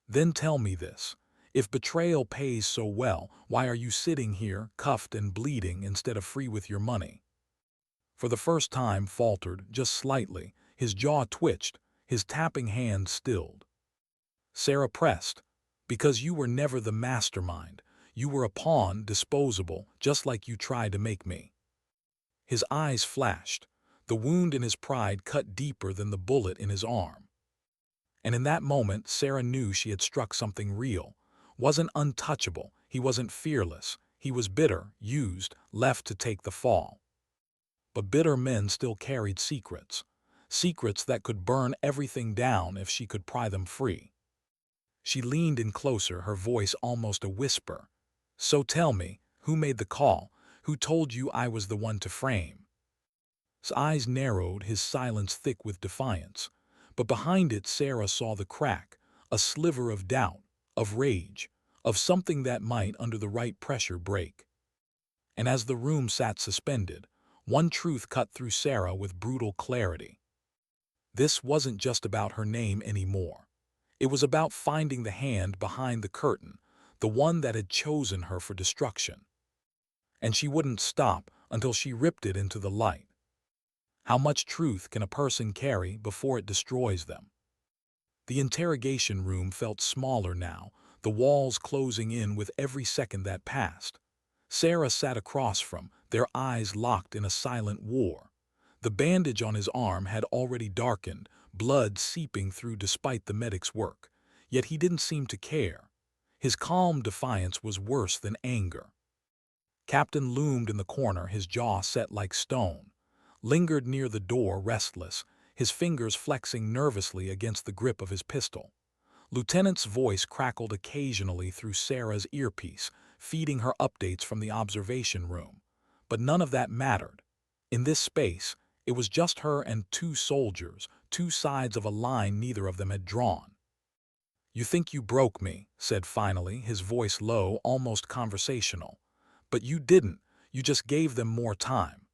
Then tell me this. If betrayal pays so well, why are you sitting here, cuffed and bleeding, instead of free with your money? For the first time faltered, just slightly. His jaw twitched, his tapping hand stilled. Sarah pressed. Because you were never the mastermind. You were a pawn, disposable, just like you tried to make me. His eyes flashed. The wound in his pride cut deeper than the bullet in his arm. And in that moment, Sarah knew she had struck something real. Wasn't untouchable, he wasn't fearless. He was bitter, used, left to take the fall. But bitter men still carried secrets. Secrets that could burn everything down if she could pry them free. She leaned in closer, her voice almost a whisper. So tell me, who made the call? Who told you I was the one to frame? His eyes narrowed, his silence thick with defiance. But behind it Sarah saw the crack, a sliver of doubt, of rage, of something that might, under the right pressure, break. and as the room sat suspended, one truth cut through Sarah with brutal clarity. This wasn't just about her name anymore. It was about finding the hand behind the curtain, the one that had chosen her for destruction. And she wouldn't stop until she ripped it into the light. How much truth can a person carry before it destroys them? The interrogation room felt smaller now, the walls closing in with every second that passed. Sarah sat across from, their eyes locked in a silent war. The bandage on his arm had already darkened, blood seeping through despite the medic's work. Yet he didn't seem to care. His calm defiance was worse than anger. Captain loomed in the corner, his jaw set like stone. Lingered near the door, restless, his fingers flexing nervously against the grip of his pistol. Lieutenant's voice crackled occasionally through Sarah's earpiece, feeding her updates from the observation room. But none of that mattered. In this space, it was just her and two soldiers, two sides of a line neither of them had drawn. "You think you broke me," said finally, his voice low, almost conversational. "But you didn't, you just gave them more time."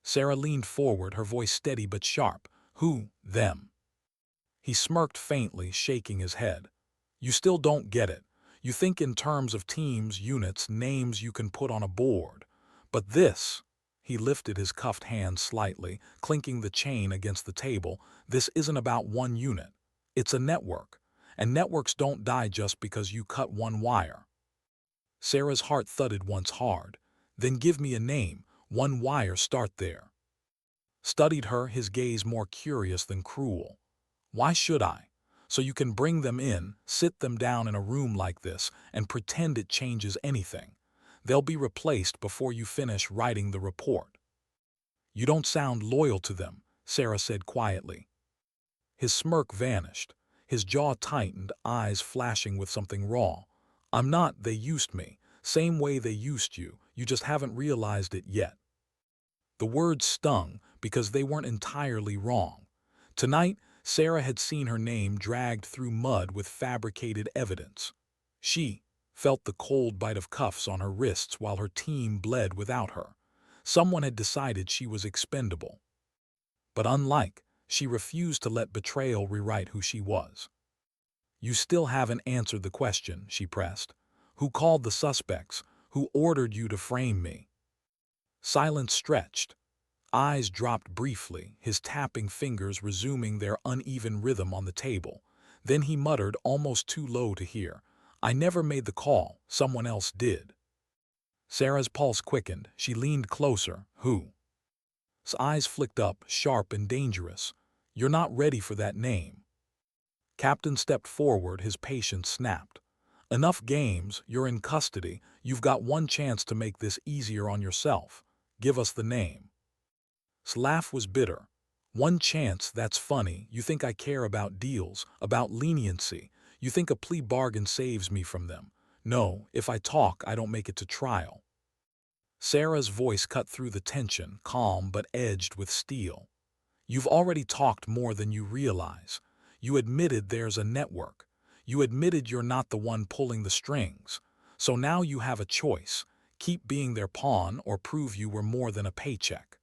Sarah leaned forward, her voice steady but sharp. "Who, them?" He smirked faintly, shaking his head. "You still don't get it. You think in terms of teams, units, names you can put on a board. But this," he lifted his cuffed hand slightly, clinking the chain against the table, "this isn't about one unit. It's a network. And networks don't die just because you cut one wire." Sarah's heart thudded once hard. "Then give me a name, one wire, start there." Studied her, his gaze more curious than cruel. "Why should I? So you can bring them in, sit them down in a room like this, and pretend it changes anything. They'll be replaced before you finish writing the report." "You don't sound loyal to them," Sarah said quietly. His smirk vanished. His jaw tightened, eyes flashing with something raw. "I'm not, they used me. Same way they used you. You just haven't realized it yet." The words stung because they weren't entirely wrong. Tonight, Sarah had seen her name dragged through mud with fabricated evidence. She felt the cold bite of cuffs on her wrists while her team bled without her. Someone had decided she was expendable. But unlike, she refused to let betrayal rewrite who she was. "You still haven't answered the question," she pressed. "Who called the suspects? Who ordered you to frame me?" Silence stretched. Eyes dropped briefly, his tapping fingers resuming their uneven rhythm on the table. Then he muttered, almost too low to hear, "I never made the call, someone else did." Sarah's pulse quickened. She leaned closer. "Who?" His eyes flicked up, sharp and dangerous. "You're not ready for that name." Captain stepped forward, his patience snapped. "Enough games, you're in custody, you've got one chance to make this easier on yourself. Give us the name." His laugh was bitter. "One chance, that's funny. You think I care about deals, about leniency. You think a plea bargain saves me from them. No, if I talk, I don't make it to trial." Sarah's voice cut through the tension, calm but edged with steel. "You've already talked more than you realize. You admitted there's a network. You admitted you're not the one pulling the strings. So now you have a choice. Keep being their pawn or prove you were more than a paycheck."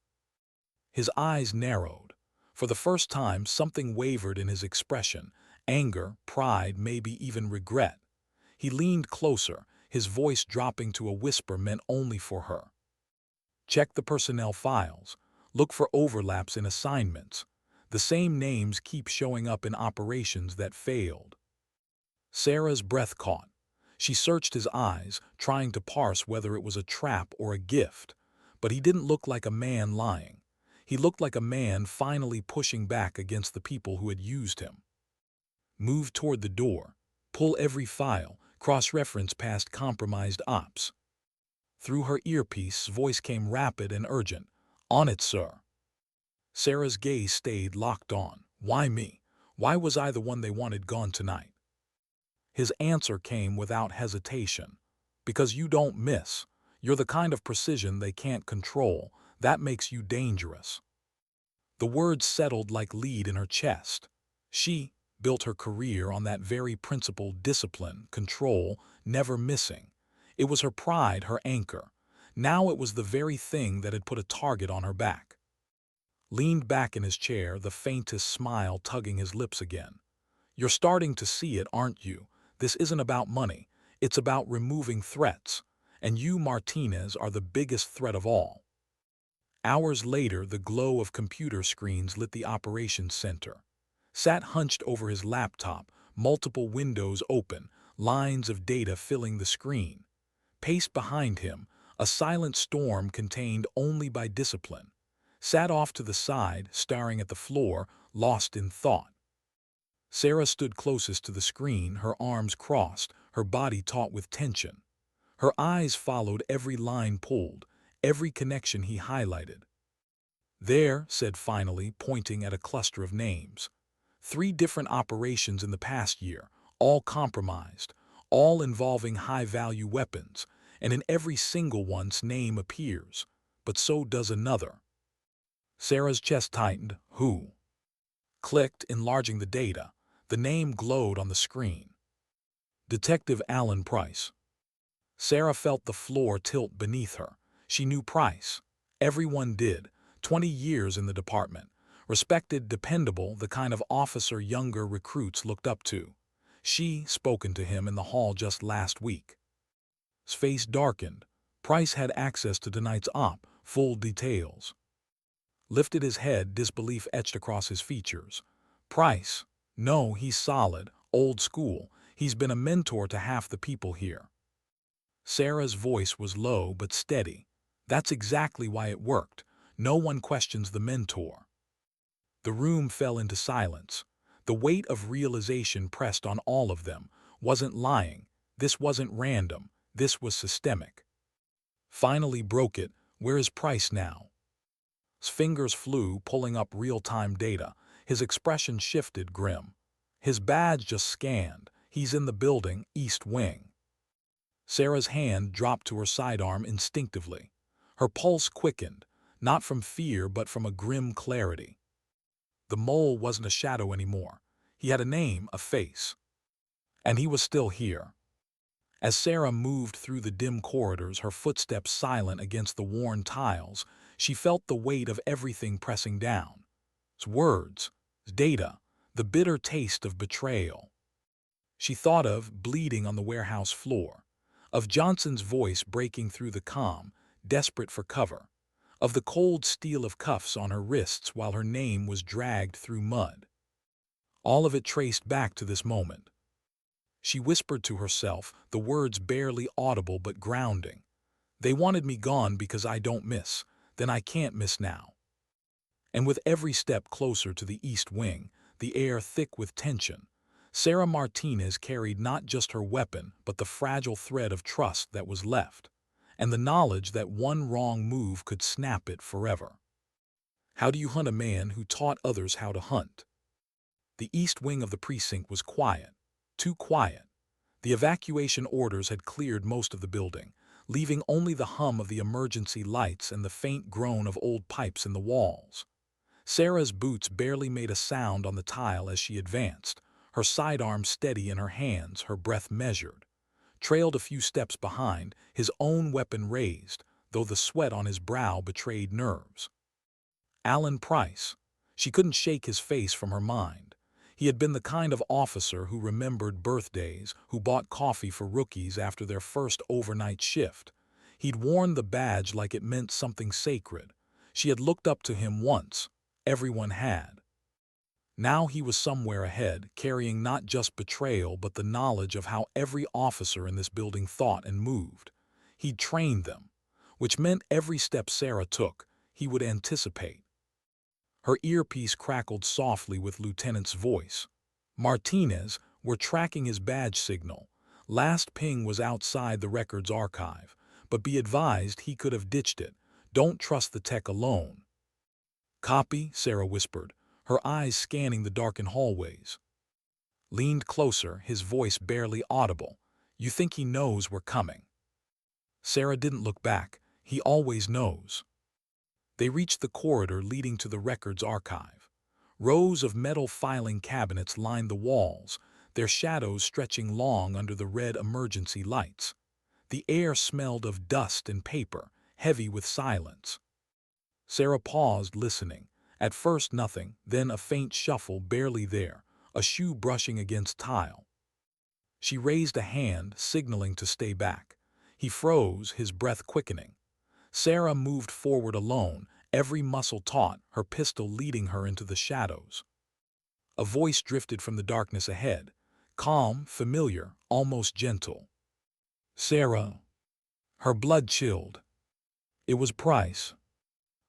His eyes narrowed. For the first time, something wavered in his expression. Anger, pride, maybe even regret. He leaned closer, his voice dropping to a whisper meant only for her. "Check the personnel files. Look for overlaps in assignments. The same names keep showing up in operations that failed." Sarah's breath caught. She searched his eyes, trying to parse whether it was a trap or a gift. But he didn't look like a man lying. He looked like a man finally pushing back against the people who had used him. "Move toward the door. Pull every file. Cross-reference past compromised ops." Through her earpiece, voice came rapid and urgent. "On it, sir." Sarah's gaze stayed locked on. "Why me? Why was I the one they wanted gone tonight?" His answer came without hesitation. "Because you don't miss. You're the kind of precision they can't control. That makes you dangerous." The words settled like lead in her chest. She built her career on that very principle: discipline, control, never missing. It was her pride, her anchor. Now it was the very thing that had put a target on her back. Leaned back in his chair, the faintest smile tugging his lips again. "You're starting to see it, aren't you? This isn't about money. It's about removing threats. And you, Martinez, are the biggest threat of all." Hours later, the glow of computer screens lit the operations center. Sat hunched over his laptop, multiple windows open, lines of data filling the screen. Paced behind him, a silent storm contained only by discipline. Sat off to the side, staring at the floor, lost in thought. Sarah stood closest to the screen, her arms crossed, her body taut with tension. Her eyes followed every line pulled, every connection he highlighted. "There," said finally, pointing at a cluster of names. 3 different operations in the past year, all compromised, all involving high-value weapons, and in every single one's name appears, but so does another. Sarah's chest tightened. "Who?" Clicked, enlarging the data. The name glowed on the screen. Detective Alan Price. Sarah felt the floor tilt beneath her. She knew Price. Everyone did. 20 years in the department. Respected, dependable, the kind of officer younger recruits looked up to. She spoken to him in the hall just last week. His face darkened. Price had access to tonight's op, full details. Lifted his head, disbelief etched across his features. "Price? No, he's solid, old school. He's been a mentor to half the people here." Sarah's voice was low but steady. "That's exactly why it worked. No one questions the mentor." The room fell into silence. The weight of realization pressed on all of them. Wasn't lying. This wasn't random. This was systemic. Finally broke it. "Where is Price now?" His fingers flew, pulling up real-time data. His expression shifted, grim. His badge just scanned. "He's in the building, East Wing." Sarah's hand dropped to her sidearm instinctively. Her pulse quickened, not from fear but from a grim clarity. The mole wasn't a shadow anymore. He had a name, a face. And he was still here. As Sarah moved through the dim corridors, her footsteps silent against the worn tiles, she felt the weight of everything pressing down. His words, his data, the bitter taste of betrayal. She thought of bleeding on the warehouse floor, of Johnson's voice breaking through the calm, desperate for cover, of the cold steel of cuffs on her wrists while her name was dragged through mud. All of it traced back to this moment. She whispered to herself, the words barely audible but grounding. "They wanted me gone because I don't miss. Then I can't miss now." And with every step closer to the East Wing, the air thick with tension, Sarah Martinez carried not just her weapon but the fragile thread of trust that was left, and the knowledge that one wrong move could snap it forever. How do you hunt a man who taught others how to hunt? The East Wing of the precinct was quiet. Too quiet. The evacuation orders had cleared most of the building, leaving only the hum of the emergency lights and the faint groan of old pipes in the walls. Sarah's boots barely made a sound on the tile as she advanced, her sidearm steady in her hands, her breath measured. Trailed a few steps behind, his own weapon raised, though the sweat on his brow betrayed nerves. Alan Price. She couldn't shake his face from her mind. He had been the kind of officer who remembered birthdays, who bought coffee for rookies after their first overnight shift. He'd worn the badge like it meant something sacred. She had looked up to him once. Everyone had. Now he was somewhere ahead, carrying not just betrayal but the knowledge of how every officer in this building thought and moved. He'd trained them, which meant every step Sarah took, he would anticipate. Her earpiece crackled softly with Lieutenant's voice. "Martinez, we're tracking his badge signal. Last ping was outside the records archive, but be advised he could have ditched it. Don't trust the tech alone." "Copy," Sarah whispered, her eyes scanning the darkened hallways. Leaned closer, his voice barely audible. "You think he knows we're coming?" Sarah didn't look back. "He always knows." They reached the corridor leading to the records archive. Rows of metal filing cabinets lined the walls, their shadows stretching long under the red emergency lights. The air smelled of dust and paper, heavy with silence. Sarah paused, listening. At first nothing, then a faint shuffle barely there, a shoe brushing against tile. She raised a hand, signaling to stay back. He froze, his breath quickening. Sarah moved forward alone, every muscle taut, her pistol leading her into the shadows. A voice drifted from the darkness ahead, calm, familiar, almost gentle. "Sarah." Her blood chilled. It was Price.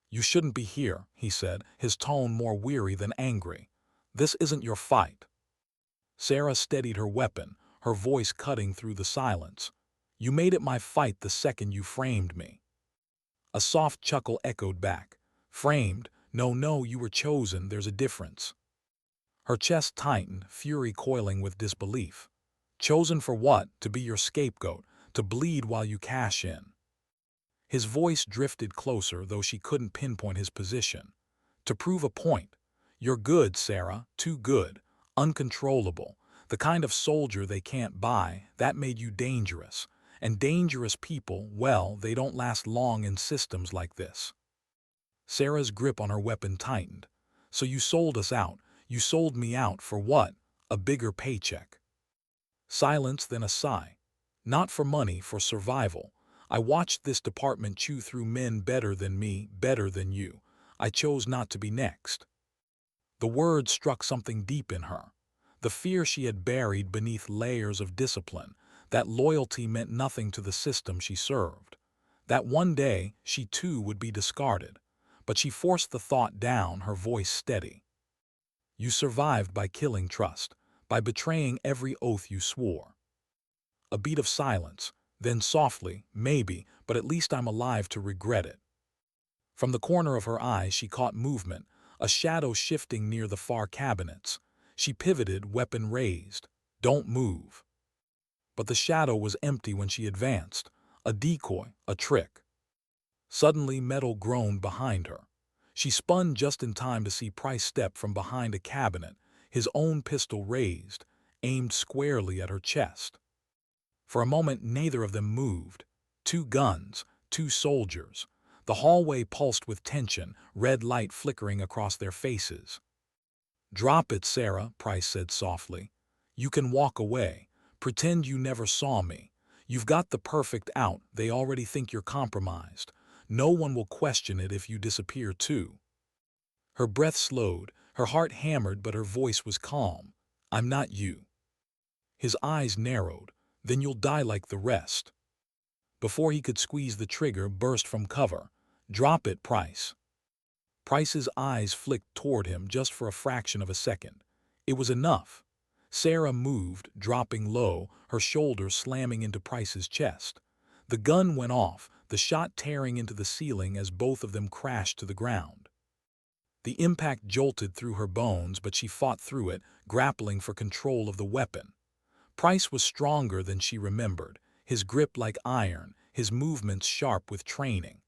"You shouldn't be here," he said, his tone more weary than angry. "This isn't your fight." Sarah steadied her weapon, her voice cutting through the silence. "You made it my fight the second you framed me." A soft chuckle echoed back. "Framed? No, no, you were chosen, there's a difference." Her chest tightened, fury coiling with disbelief. "Chosen for what? To be your scapegoat, to bleed while you cash in." His voice drifted closer, though she couldn't pinpoint his position. "To prove a point. You're good, Sarah, too good, uncontrollable, the kind of soldier they can't buy. That made you dangerous. And dangerous people, well, they don't last long in systems like this." Sarah's grip on her weapon tightened. "So you sold us out. You sold me out for what? A bigger paycheck." Silence, then a sigh. "Not for money, for survival. I watched this department chew through men better than me, better than you. I chose not to be next." The word struck something deep in her. The fear she had buried beneath layers of discipline, that loyalty meant nothing to the system she served. That one day, she too would be discarded. But she forced the thought down, her voice steady. "You survived by killing trust, by betraying every oath you swore." A beat of silence, then softly, "Maybe, but at least I'm alive to regret it." From the corner of her eye she caught movement, a shadow shifting near the far cabinets. She pivoted, weapon raised. "Don't move." But the shadow was empty when she advanced. A decoy, a trick. Suddenly metal groaned behind her. She spun just in time to see Price step from behind a cabinet, his own pistol raised, aimed squarely at her chest. For a moment neither of them moved. Two guns, two soldiers. The hallway pulsed with tension, red light flickering across their faces. "Drop it, Sarah," Price said softly. "You can walk away. Pretend you never saw me. You've got the perfect out, they already think you're compromised. No one will question it if you disappear too." Her breath slowed, her heart hammered, but her voice was calm. "I'm not you." His eyes narrowed. "Then you'll die like the rest." Before he could squeeze the trigger, burst from cover. "Drop it, Price." Price's eyes flicked toward him just for a fraction of a second. It was enough. Sarah moved, dropping low, her shoulder slamming into Price's chest. The gun went off, the shot tearing into the ceiling as both of them crashed to the ground. The impact jolted through her bones, but she fought through it, grappling for control of the weapon. Price was stronger than she remembered, his grip like iron, his movements sharp with training.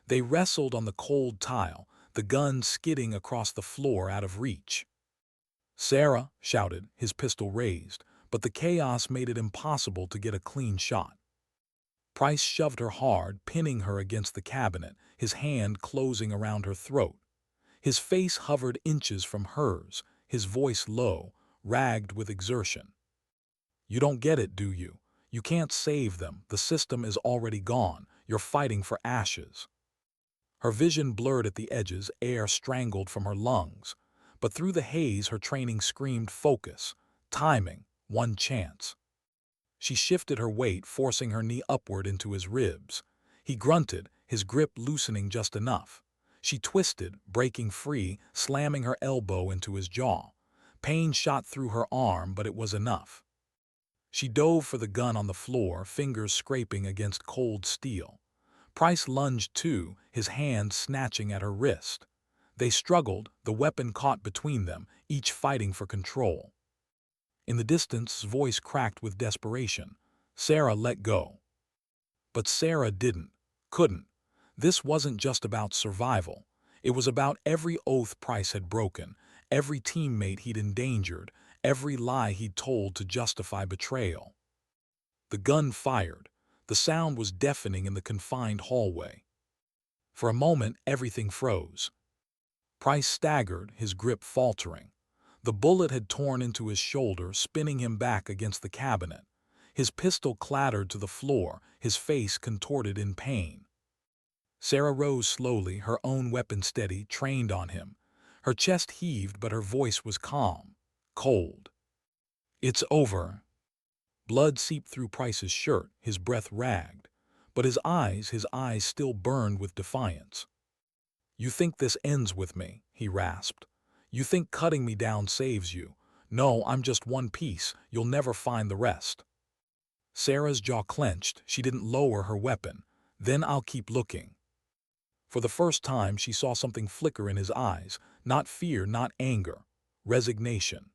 They wrestled on the cold tile, the gun skidding across the floor out of reach. "Sarah," shouted, his pistol raised, but the chaos made it impossible to get a clean shot. Price shoved her hard, pinning her against the cabinet, his hand closing around her throat. His face hovered inches from hers, his voice low, ragged with exertion. "You don't get it, do you? You can't save them, the system is already gone, you're fighting for ashes." Her vision blurred at the edges, air strangled from her lungs. But through the haze her training screamed focus, timing, one chance. She shifted her weight, forcing her knee upward into his ribs. He grunted, his grip loosening just enough. She twisted, breaking free, slamming her elbow into his jaw. Pain shot through her arm, but it was enough. She dove for the gun on the floor, fingers scraping against cold steel. Price lunged too, his hand snatching at her wrist. They struggled, the weapon caught between them, each fighting for control. In the distance, voice cracked with desperation. "Sarah, let go." But Sarah didn't, couldn't. This wasn't just about survival. It was about every oath Price had broken, every teammate he'd endangered, every lie he'd told to justify betrayal. The gun fired. The sound was deafening in the confined hallway. For a moment, everything froze. Price staggered, his grip faltering. The bullet had torn into his shoulder, spinning him back against the cabinet. His pistol clattered to the floor, his face contorted in pain. Sarah rose slowly, her own weapon steady, trained on him. Her chest heaved, but her voice was calm, cold. "It's over." Blood seeped through Price's shirt, his breath ragged. But his eyes still burned with defiance. "You think this ends with me," he rasped. "You think cutting me down saves you. No, I'm just one piece. You'll never find the rest." Sarah's jaw clenched. She didn't lower her weapon. "Then I'll keep looking." For the first time, she saw something flicker in his eyes. Not fear, not anger. Resignation.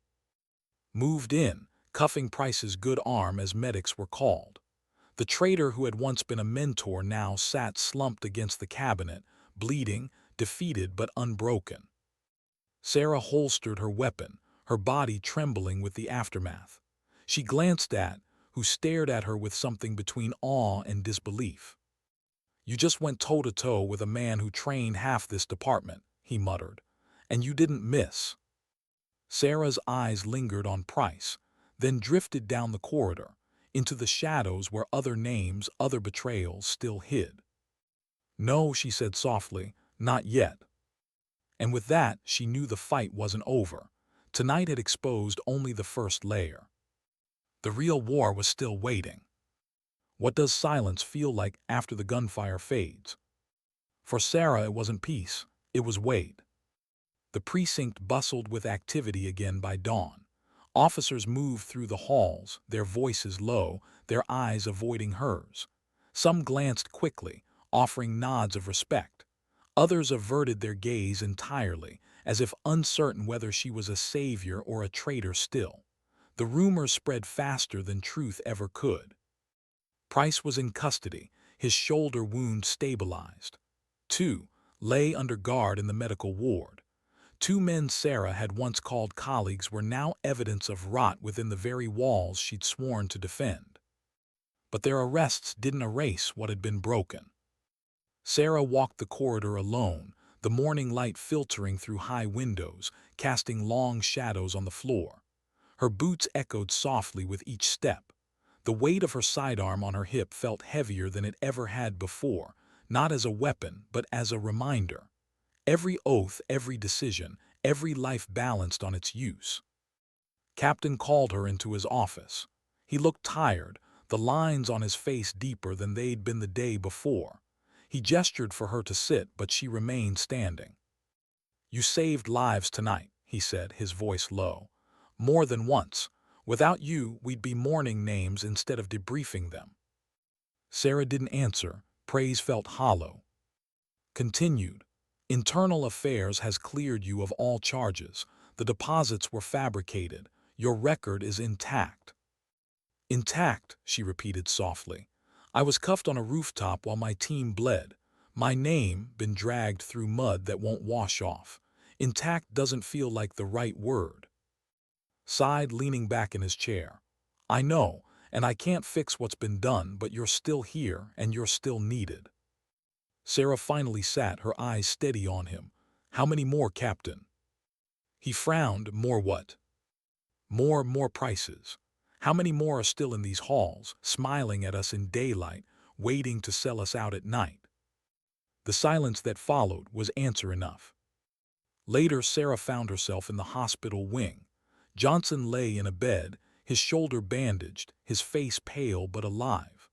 Moved in, cuffing Price's good arm as medics were called. The traitor who had once been a mentor now sat slumped against the cabinet, bleeding, defeated but unbroken. Sarah holstered her weapon, her body trembling with the aftermath. She glanced at, who stared at her with something between awe and disbelief. "You just went toe-to-toe with a man who trained half this department," he muttered. "And you didn't miss." Sarah's eyes lingered on Price, then drifted down the corridor, into the shadows where other names, other betrayals still hid. "No," she said softly, "not yet." And with that, she knew the fight wasn't over. Tonight had exposed only the first layer. The real war was still waiting. What does silence feel like after the gunfire fades? For Sarah, it wasn't peace, it was weight. The precinct bustled with activity again by dawn. Officers moved through the halls, their voices low, their eyes avoiding hers. Some glanced quickly, offering nods of respect. Others averted their gaze entirely, as if uncertain whether she was a savior or a traitor still. The rumors spread faster than truth ever could. Price was in custody, his shoulder wound stabilized. 2 lay under guard in the medical ward. 2 men Sarah had once called colleagues were now evidence of rot within the very walls she'd sworn to defend. But their arrests didn't erase what had been broken. Sarah walked the corridor alone, the morning light filtering through high windows, casting long shadows on the floor. Her boots echoed softly with each step. The weight of her sidearm on her hip felt heavier than it ever had before, not as a weapon, but as a reminder. Every oath, every decision, every life balanced on its use. Captain called her into his office. He looked tired, the lines on his face deeper than they'd been the day before. He gestured for her to sit, but she remained standing. "You saved lives tonight," he said, his voice low. "More than once. Without you, we'd be mourning names instead of debriefing them." Sarah didn't answer. Praise felt hollow. Continued. "Internal Affairs has cleared you of all charges. The deposits were fabricated. Your record is intact." "Intact," she repeated softly. "I was cuffed on a rooftop while my team bled. My name been dragged through mud that won't wash off. Intact doesn't feel like the right word." Sighed, leaning back in his chair. "I know, and I can't fix what's been done, but you're still here, and you're still needed." Sarah finally sat, her eyes steady on him. "How many more, Captain?" He frowned. "More what?" More prices. How many more are still in these halls, smiling at us in daylight, waiting to sell us out at night?" The silence that followed was answer enough. Later, Sarah found herself in the hospital wing. Johnson lay in a bed, his shoulder bandaged, his face pale but alive.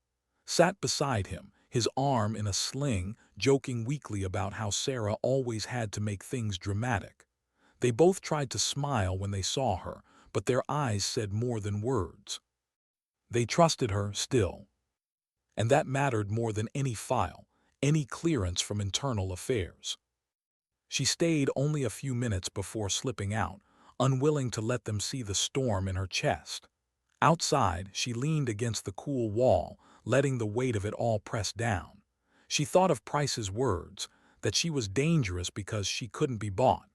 Sat beside him, his arm in a sling, joking weakly about how Sarah always had to make things dramatic. They both tried to smile when they saw her, but their eyes said more than words. They trusted her still. And that mattered more than any file, any clearance from Internal Affairs. She stayed only a few minutes before slipping out, unwilling to let them see the storm in her chest. Outside, she leaned against the cool wall, letting the weight of it all press down. She thought of Price's words, that she was dangerous because she couldn't be bought,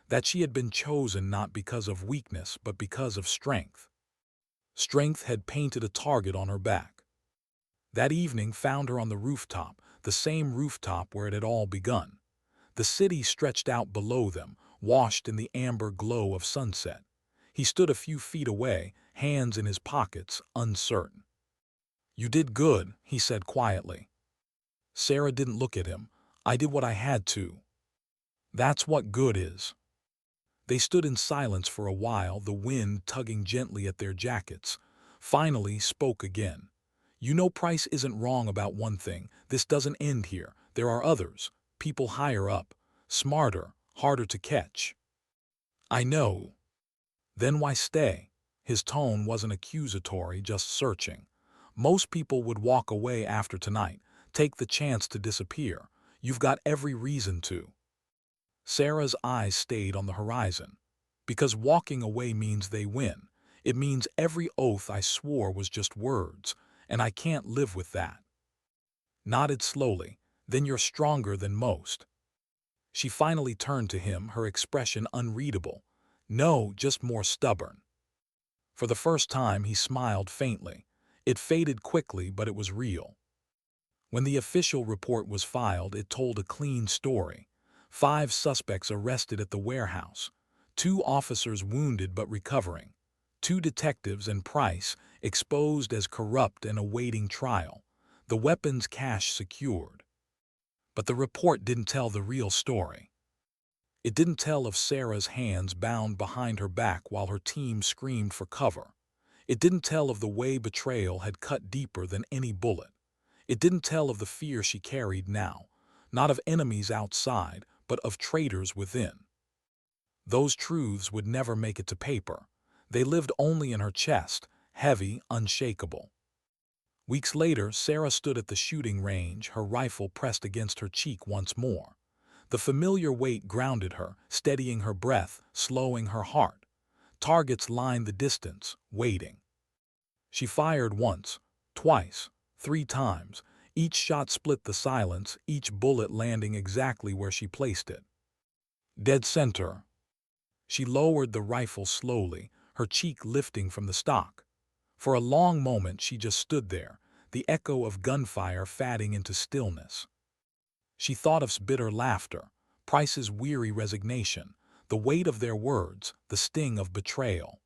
that she had been chosen not because of weakness but because of strength. Strength had painted a target on her back. That evening found her on the rooftop, the same rooftop where it had all begun. The city stretched out below them, washed in the amber glow of sunset. He stood a few feet away, hands in his pockets, uncertain. "You did good," he said quietly. Sarah didn't look at him. "I did what I had to. That's what good is." They stood in silence for a while, the wind tugging gently at their jackets. Finally spoke again. "You know Price isn't wrong about one thing. This doesn't end here. There are others. People higher up. Smarter, harder to catch." "I know." "Then why stay?" His tone wasn't accusatory, just searching. "Most people would walk away after tonight, take the chance to disappear. You've got every reason to." Sarah's eyes stayed on the horizon. "Because walking away means they win. It means every oath I swore was just words, and I can't live with that." Nodded slowly. "Then you're stronger than most." She finally turned to him, her expression unreadable. "No, just more stubborn." For the first time he smiled faintly. It faded quickly, but it was real. When the official report was filed, it told a clean story. 5 suspects arrested at the warehouse. 2 officers wounded but recovering. 2 detectives and Price exposed as corrupt and awaiting trial. The weapons cache secured. But the report didn't tell the real story. It didn't tell of Sarah's hands bound behind her back while her team screamed for cover. It didn't tell of the way betrayal had cut deeper than any bullet. It didn't tell of the fear she carried now, not of enemies outside, but of traitors within. Those truths would never make it to paper. They lived only in her chest, heavy, unshakable. Weeks later, Sarah stood at the shooting range, her rifle pressed against her cheek once more. The familiar weight grounded her, steadying her breath, slowing her heart. Targets lined the distance, waiting. She fired once, twice, 3 times. Each shot split the silence, each bullet landing exactly where she placed it. Dead center. She lowered the rifle slowly, her cheek lifting from the stock. For a long moment she just stood there, the echo of gunfire fading into stillness. She thought of bitter laughter, Price's weary resignation, the weight of their words, the sting of betrayal.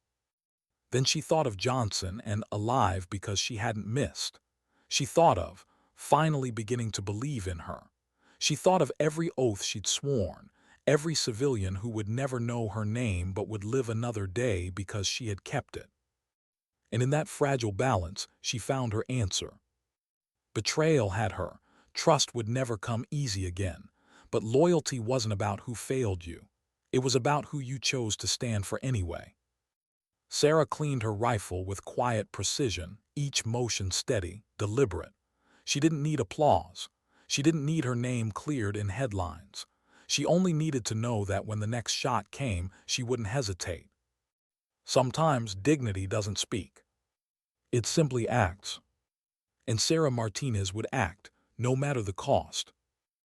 Then she thought of Johnson and alive because she hadn't missed. She thought of, finally beginning to believe in her. She thought of every oath she'd sworn, every civilian who would never know her name but would live another day because she had kept it. And in that fragile balance, she found her answer. Betrayal had her. Trust would never come easy again. But loyalty wasn't about who failed you. It was about who you chose to stand for anyway. Sarah cleaned her rifle with quiet precision, each motion steady, deliberate. She didn't need applause. She didn't need her name cleared in headlines. She only needed to know that when the next shot came, she wouldn't hesitate. Sometimes dignity doesn't speak. It simply acts. And Sarah Martinez would act, no matter the cost.